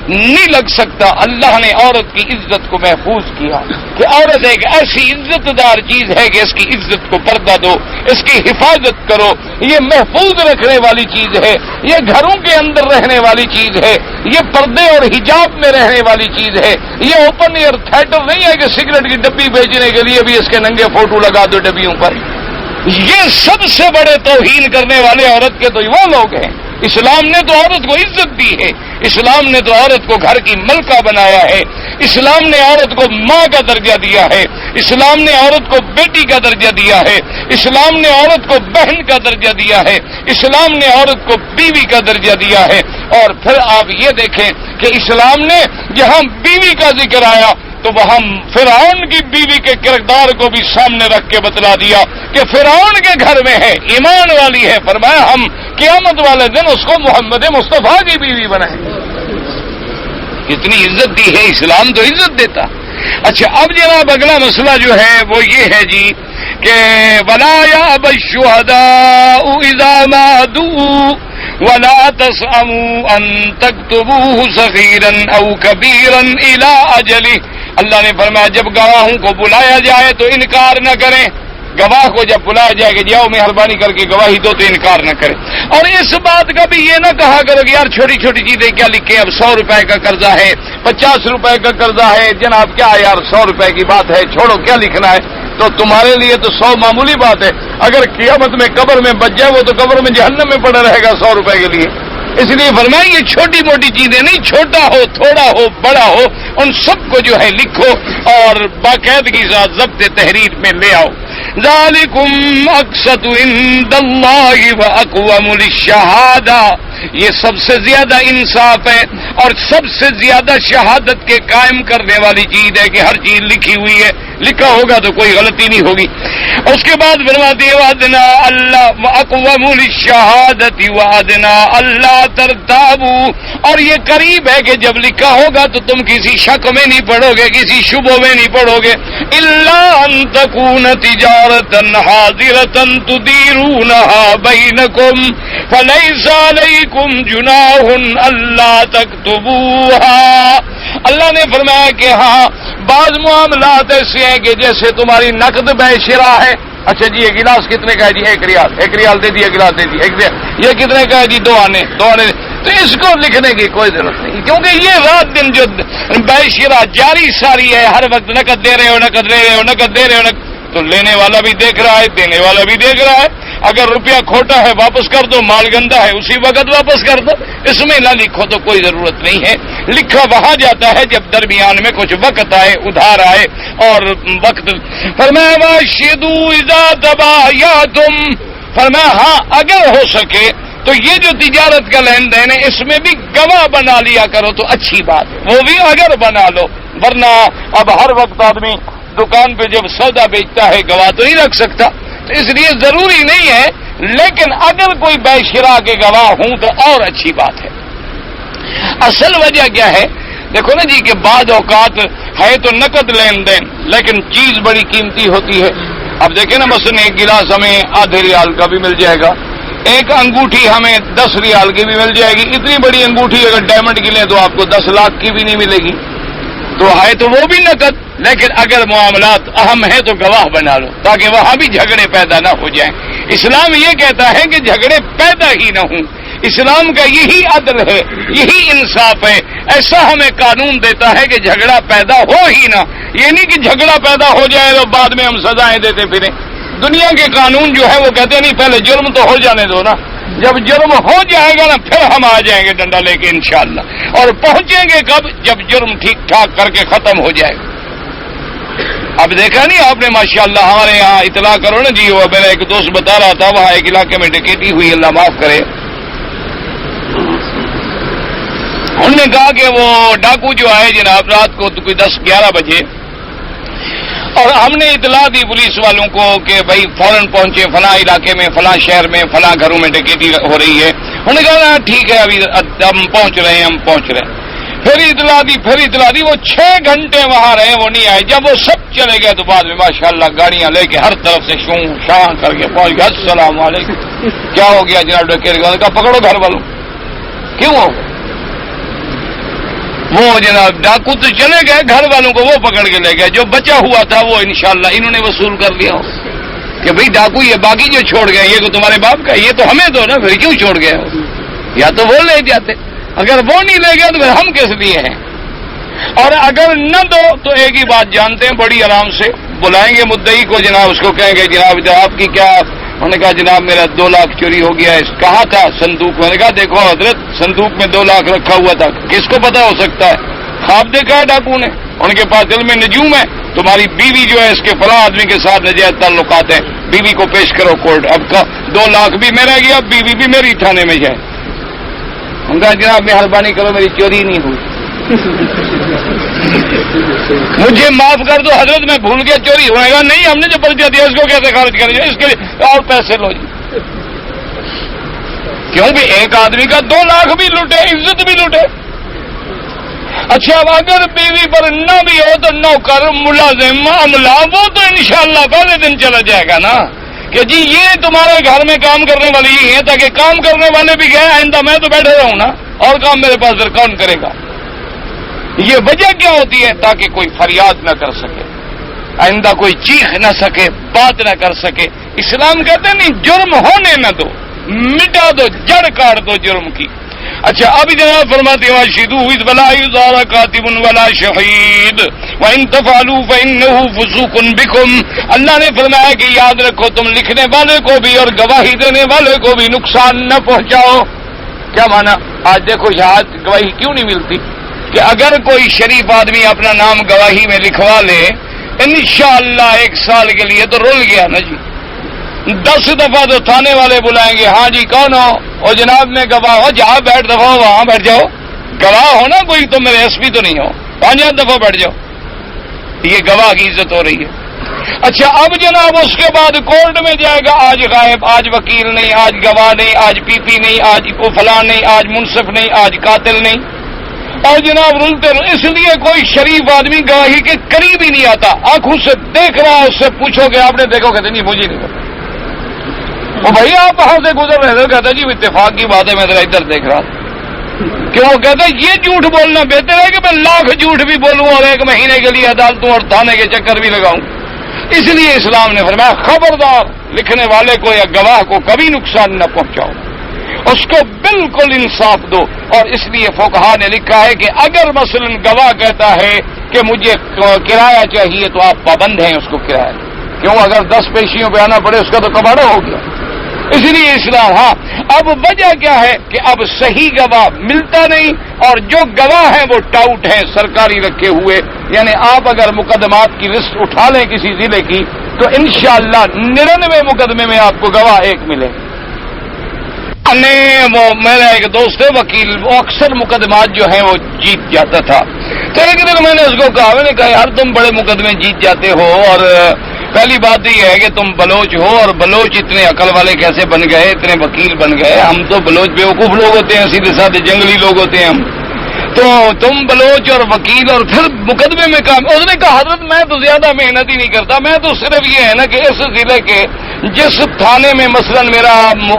نہیں لگ سکتا۔ اللہ نے عورت کی عزت کو محفوظ کیا کہ عورت ایک ایسی عزت دار چیز ہے کہ اس کی عزت کو پردہ دو، اس کی حفاظت کرو، یہ محفوظ رکھنے والی چیز ہے، یہ گھروں کے اندر رہنے والی چیز ہے، یہ پردے اور حجاب میں رہنے والی چیز ہے، یہ اوپن ایئر تھیٹر نہیں ہے کہ سگریٹ کی ڈبی بیچنے کے لیے بھی اس کے ننگے فوٹو لگا دو ڈبیوں پر۔ یہ سب سے بڑے توہین کرنے والے عورت کے تو وہ لوگ ہیں۔ اسلام نے تو عورت کو عزت دی ہے، اسلام نے تو عورت کو گھر کی ملکہ بنایا ہے، اسلام نے عورت کو ماں کا درجہ دیا ہے، اسلام نے عورت کو بیٹی کا درجہ دیا ہے، اسلام نے عورت کو بہن کا درجہ دیا ہے، اسلام نے عورت کو بیوی کا درجہ دیا ہے۔ اور پھر آپ یہ دیکھیں کہ اسلام نے جہاں بیوی کا ذکر آیا تو وہاں فرعون کی بیوی کے کردار کو بھی سامنے رکھ کے بتلا دیا کہ فرعون کے گھر میں ہے، ایمان والی ہے، فرمایا ہم قیامت والے دن اس کو محمد مصطفیٰ کی بیوی بنائیں۔ کتنی عزت دی ہے، اسلام تو عزت دیتا۔ اچھا اب جناب اگلا مسئلہ جو ہے وہ یہ ہے جی کہ وَلَا يَأْبَ الشُّهَدَاءُ إِذَا مَا دُعُوا وَلَا تَسْأَمُوا أَن تَكْتُبُوهُ صَغِيرًا أَوْ كَبِيرًا إِلَىٰ أَجَلِهِ۔ اللہ نے فرمایا جب گواہوں کو بلایا جائے تو انکار نہ کریں، گواہ کو جب بلایا جائے کہ جاؤ مہربانی کر کے گواہی دو تو انکار نہ کرے۔ اور اس بات کا بھی یہ نہ کہا کرو کہ یار چھوٹی چھوٹی چیزیں کیا لکھیں، اب 100 روپے کا قرضہ ہے، 50 روپے کا قرضہ ہے، جناب کیا یار 100 روپے کی بات ہے، چھوڑو کیا لکھنا ہے۔ تو تمہارے لیے تو 100 معمولی بات ہے، اگر قیامت میں قبر میں بچ جائے وہ تو قبر میں جہنم میں پڑا رہے گا 100 روپے کے لیے۔ اس لیے فرمایا یہ چھوٹی موٹی چیزیں نہیں، چھوٹا ہو تھوڑا ہو بڑا ہو ان سب کو جو ہے لکھو اور باقاعدگی سے ضبط تحریر میں لے آؤ۔ ذالکم اقسط عند اللہ واقوم للشہادہ، یہ سب سے زیادہ انصاف ہے اور سب سے زیادہ شہادت کے قائم کرنے والی چیز ہے کہ ہر چیز لکھی ہوئی ہے، لکھا ہوگا تو کوئی غلطی نہیں ہوگی۔ اس کے بعد فرماتے ہیں وعدنا اللہ واقوم للشہادۃ وعدنا اللہ ترتابوا، اور یہ قریب ہے کہ جب لکھا ہوگا تو تم کسی شک میں نہیں پڑو گے، کسی شبہ میں نہیں پڑو گے۔ الا ان تکون تجارۃ حاضرۃ تدیرونها بینکم فلیس علیکم جناح الا تکتبوها۔ اللہ نے فرمایا کہ ہاں بعض معاملات ایسے ہیں کہ جیسے تمہاری نقد بے شرا ہے، اچھا جی یہ گلاس کتنے کا ہے جی 1 ریال، 1 ریال دے دیا، گلاس دے دیا 1 ریال، یہ کتنے کا ہے جی 2 آنے، 2 آنے، تو اس کو لکھنے کی کوئی ضرورت نہیں، کیونکہ یہ رات دن جو بے شرا جاری ساری ہے، ہر وقت نقد دے رہے ہو، نقد دے رہے ہو، نقد دے رہے ہو، تو لینے والا بھی دیکھ رہا ہے، دینے والا بھی دیکھ رہا ہے، اگر روپیہ کھوٹا ہے واپس کر دو، مال گندا ہے اسی وقت واپس کر دو، اس میں نہ لکھو تو کوئی ضرورت نہیں ہے۔ لکھا وہاں جاتا ہے جب درمیان میں کچھ وقت آئے، ادھار آئے اور وقت۔ فرمایا واشہدوا اذا تبایعتم، فرمایا ہاں اگر ہو سکے تو یہ جو تجارت کا لین دین ہے اس میں بھی گواہ بنا لیا کرو تو اچھی بات ہے، وہ بھی اگر بنا لو، ورنہ اب ہر وقت آدمی دکان پہ جب سودا بیچتا ہے گواہ تو نہیں رکھ سکتا، تو اس لیے ضروری نہیں ہے، لیکن اگر کوئی بے شرا کے گواہ ہوں تو اور اچھی بات ہے۔ اصل وجہ کیا ہے؟ دیکھو نا جی کہ بعض اوقات ہے تو نقد لین دین لیکن چیز بڑی قیمتی ہوتی ہے۔ اب دیکھیں نا مثلا ایک گلاس ہمیں آدھے ریال کا بھی مل جائے گا، ایک انگوٹھی ہمیں 10 ریال کی بھی مل جائے گی، اتنی بڑی انگوٹھی اگر ڈائمنڈ کی لیں تو آپ کو 10 لاکھ کی بھی نہیں ملے گی، تو ہے تو وہ بھی نقد، لیکن اگر معاملات اہم ہیں تو گواہ بنا لو تاکہ وہاں بھی جھگڑے پیدا نہ ہو جائیں۔ اسلام یہ کہتا ہے کہ جھگڑے پیدا ہی نہ ہوں، اسلام کا یہی عدل ہے، یہی انصاف ہے، ایسا ہمیں قانون دیتا ہے کہ جھگڑا پیدا ہو ہی نہ، یہ نہیں کہ جھگڑا پیدا ہو جائے تو بعد میں ہم سزائیں دیتے پھریں۔ دنیا کے قانون جو ہے وہ کہتے نہیں پہلے جرم تو ہو جانے دو نا، جب جرم ہو جائے گا نا پھر ہم آ جائیں گے ڈنڈا لے کے انشاءاللہ، اور پہنچیں گے کب؟ جب جرم ٹھیک ٹھاک کر کے ختم ہو جائے گا۔ اب دیکھا نہیں آپ نے ماشاءاللہ ہمارے یہاں اطلاع کرو نا جی، وہ میرا ایک دوست بتا رہا تھا وہاں ایک علاقے میں ڈکیتی ہوئی، اللہ معاف کرے، انہوں نے کہا کہ وہ ڈاکو جو آئے جناب رات کو کوئی 10-11 بجے، اور ہم نے اطلاع دی پولیس والوں کو کہ بھائی فوراً پہنچے فلاں علاقے میں، فلاں شہر میں، فلاں گھروں میں ڈکیتی ہو رہی ہے۔ انہوں نے کہا ٹھیک ہے ابھی ہم پہنچ رہے ہیں۔ پھر اطلاع دی، وہ 6 گھنٹے وہاں رہے، وہ نہیں آئے۔ جب وہ سب چلے گئے تو بعد میں ماشاءاللہ گاڑیاں لے کے ہر طرف سے شوں شاں کر کے پہنچ گئے۔ السلام علیکم، کیا ہو گیا جناب ڈکیت؟ کہا پکڑو گھر والوں۔ کیوں ہو؟ وہ جناب ڈاکو تو چلے گئے، گھر والوں کو وہ پکڑ کے لے گئے، جو بچا ہوا تھا وہ انشاءاللہ انہوں نے وصول کر لیا ہو کہ بھئی ڈاکو یہ باقی جو چھوڑ گئے یہ تو تمہارے باپ کا، یہ تو ہمیں دو نا، پھر کیوں چھوڑ گئے ہو؟ یا تو وہ لے جاتے، اگر وہ نہیں لے گئے تو پھر ہم کس لیے ہیں؟ اور اگر نہ دو تو ایک ہی بات جانتے ہیں، بڑی آرام سے بلائیں گے مدعی کو، جناب اس کو کہیں گے جناب آپ کی کیا؟ انہوں نے کہا جناب میرا 2 لاکھ چوری ہو گیا ہے۔ کہاں تھا؟ صندوق میں۔ نے کہا دیکھو حضرت صندوق میں 2 لاکھ رکھا ہوا تھا، کس کو پتا ہو سکتا ہے؟ خواب دیکھا ہے ڈاکو نے، ان کے پاس دل میں نجوم ہے، تمہاری بیوی جو ہے اس کے فلاں آدمی کے ساتھ ناجائز تعلقات ہیں، بیوی کو پیش کرو کورٹ۔ اب 2 لاکھ بھی میرا گیا، بیوی بھی میری تھانے میں جائے۔ ان کا جناب مہربانی کرو میری چوری نہیں ہوئی، مجھے معاف کر دو حضرت، میں بھول گیا چوری ہوئے گا نہیں، ہم نے جو پرچہ دیا اس کو کیسے خارج کریں گے؟ اس کے لیے اور پیسے لو جی، کیوں بھی ایک آدمی کا 2 لاکھ بھی لوٹے، عزت بھی لوٹے۔ اچھا اب اگر بیوی پر نہ بھی ہو تو نوکر ملازم عملہ وہ تو انشاءاللہ پہلے دن چلا جائے گا نا کہ جی یہ تمہارے گھر میں کام کرنے والے ہی ہیں، تاکہ کام کرنے والے بھی گئے، آئندہ میں تو بیٹھے رہوں نا، اور کام میرے پاس پھر کون کرے گا؟ یہ وجہ کیا ہوتی ہے؟ تاکہ کوئی فریاد نہ کر سکے، آئندہ کوئی چیخ نہ سکے، بات نہ کر سکے۔ اسلام کہتے ہیں نہیں، جرم ہونے نہ دو، مٹا دو، جڑ کاٹ دو جرم کی۔ اچھا اب جناب فرماتے ہیں واشہدوا اذ ولا یضار کاتب ولا شہید وان تفعلوا فانه فسوق بكم۔ اللہ نے فرمایا کہ یاد رکھو تم لکھنے والے کو بھی اور گواہی دینے والے کو بھی نقصان نہ پہنچاؤ۔ کیا مانا؟ آج دیکھو شہادت گواہی کیوں نہیں ملتی کہ اگر کوئی شریف آدمی اپنا نام گواہی میں لکھوا لے انشاءاللہ 1 سال کے لیے تو رول گیا نا جی، 10 دفعہ تو تھانے والے بلائیں گے، ہاں جی کون ہو؟ اور جناب میں گواہ ہو، جہاں بیٹھ دفعہ وہاں بیٹھ جاؤ، گواہ ہو نا، کوئی تو میرے ایس پی تو نہیں ہو، 5 دفعہ بیٹھ جاؤ، یہ گواہ کی عزت ہو رہی ہے۔ اچھا اب جناب اس کے بعد کورٹ میں جائے گا، آج غائب، آج وکیل نہیں، آج گواہ نہیں، آج پی پی نہیں، آج کو فلاں نہیں، آج منصف نہیں، آج قاتل نہیں، اور جناب رلتے اس لیے کوئی شریف آدمی گواہی کے قریب ہی نہیں آتا، آنکھوں سے دیکھ رہا، اس سے پوچھو کہ آپ نے دیکھو، کہتے نہیں مجھے نہیں پتا، وہ بھائی آپ وہاں سے گزر رہے تھے، کہتا جی اتفاق کی بات ہے میں ذرا ادھر دیکھ رہا تھا۔ کیوں؟ وہ کہتا ہے یہ جھوٹ بولنا بہتر ہے کہ میں لاکھ جھوٹ بھی بولوں اور 1 مہینے کے لیے عدالتوں اور تھانے کے چکر بھی لگاؤں۔ اس لیے اسلام نے فرمایا خبردار لکھنے والے کو یا گواہ کو کبھی نقصان نہ پہنچاؤ، اس کو بالکل انصاف دو۔ اور اس لیے فقہا نے لکھا ہے کہ اگر مثلا گواہ کہتا ہے کہ مجھے کرایہ چاہیے تو آپ پابند ہیں اس کو کرایہ، کیوں؟ اگر 10 پیشیوں پہ آنا پڑے اس کا تو کباڑہ ہو گیا، اس لیے اسلام، ہاں اب وجہ کیا ہے کہ اب صحیح گواہ ملتا نہیں، اور جو گواہ ہیں وہ ٹاؤٹ ہیں سرکاری رکھے ہوئے. یعنی آپ اگر مقدمات کی لسٹ اٹھا لیں کسی ضلع کی تو انشاءاللہ 99 مقدمے میں آپ کو گواہ ایک ملے. وہ میرا ایک دوست ہے وکیل، وہ اکثر مقدمات جو ہیں وہ جیت جاتا تھا. تو ایک دن میں نے اس کو کہا، میں نے کہا یار تم بڑے مقدمے جیت جاتے ہو، اور پہلی بات یہ ہے کہ تم بلوچ ہو، اور بلوچ اتنے عقل والے کیسے بن گئے، اتنے وکیل بن گئے؟ ہم تو بلوچ بیوقوف لوگ ہوتے ہیں، سیدھے سادھے جنگلی لوگ ہوتے ہیں ہم. تو تم بلوچ اور وکیل اور پھر مقدمے میں کام. اس نے کہا حضرت میں تو زیادہ محنت ہی نہیں کرتا، میں تو صرف یہ ہے نا کہ اس ضلع کے جس تھانے میں مثلا میرا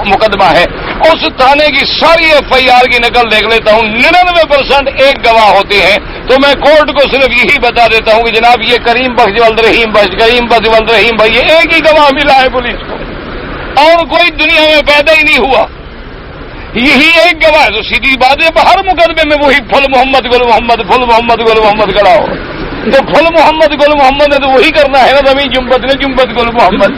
مقدمہ ہے اس تھانے کی ساری FIR کی نقل دیکھ لیتا ہوں، 99% ایک گواہ ہوتے ہیں. تو میں کورٹ کو صرف یہی بتا دیتا ہوں کہ جناب یہ کریم بخش ولد رحیم بخش، کریم بخش ولد رحیم بھائی، یہ ایک ہی گواہ ملا ہے پولیس کو، اور کوئی دنیا میں پیدا ہی نہیں ہوا، یہی ایک گواہ. تو سیدھی بات ہے ہر مقدمے میں وہی پھل محمد گل محمد، پھل محمد گل محمد کھڑا ہو. تو پھل محمد گل محمد ہے تو وہی کرنا ہے نا، زمین جنبت نے جنبت گل محمد.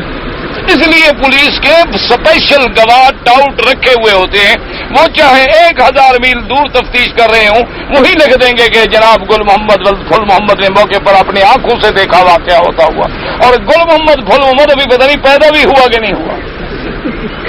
اس لیے پولیس کے اسپیشل گواہ ٹاؤٹ رکھے ہوئے ہوتے ہیں، وہ چاہے 1000 میل دور تفتیش کر رہے ہوں وہی لکھ دیں گے کہ جناب گل محمد پھل محمد نے موقع پر اپنی آنکھوں سے دیکھا واقعہ ہوتا ہوا. اور گل محمد پھل محمد ابھی پتہ نہیں پیدا بھی ہوا کہ نہیں ہوا.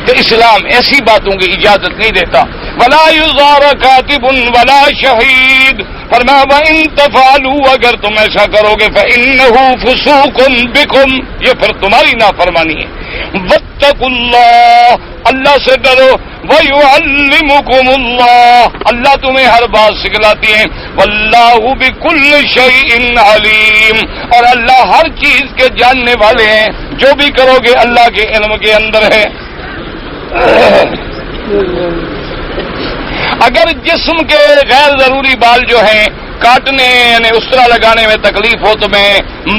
تو اسلام ایسی باتوں کی اجازت نہیں دیتا. ولا یزار کاتب ولا شہید، فرمایا وَإِن تَفْعَلُوا، اگر تم ایسا کرو گے فَإِنَّهُ فُسُوقٌ بِكُمْ، یہ پھر تمہاری نافرمانی ہے. وَاتَّقُوا اللَّهَ، اللہ سے ڈرو. وَيُعَلِّمُكُمُ اللَّهُ، اللہ تمہیں ہر بات سکھلاتی ہے. وَاللَّهُ بِكُلِّ شَيْءٍ عَلِيمٌ، اور اللہ ہر چیز کے جاننے والے ہیں، جو بھی کرو گے اللہ کے علم کے اندر ہے. اگر جسم کے غیر ضروری بال جو ہیں کاٹنے یعنی اسطرہ لگانے میں تکلیف ہو تو میں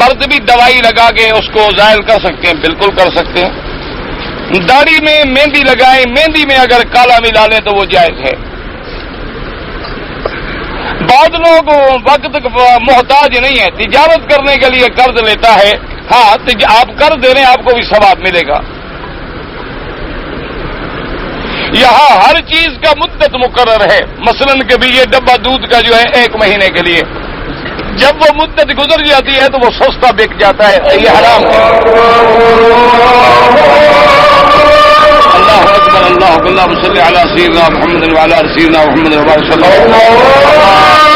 مرد بھی دوائی لگا کے اس کو زائل کر سکتے ہیں، بالکل کر سکتے ہیں. داڑھی میں مہندی لگائیں، مہندی میں اگر کالا ملا لیں تو وہ جائز ہے. بعض لوگ وقت محتاج نہیں ہے، تجارت کرنے کے لیے قرض لیتا ہے، ہاں آپ قرض دے رہے ہیں آپ کو بھی ثواب ملے گا. یہاں ہر چیز کا مدت مقرر ہے، مثلا کبھی یہ ڈبہ دودھ کا جو ہے 1 مہینے کے لیے، جب وہ مدت گزر جاتی ہے تو وہ سستا بک جاتا ہے، یہ حرام ہے. اللہ اکبر، اللہ صلی علی سیدنا محمد وعلی آل سیدنا محمد وبارک صلی اللہ علیہ وسلم.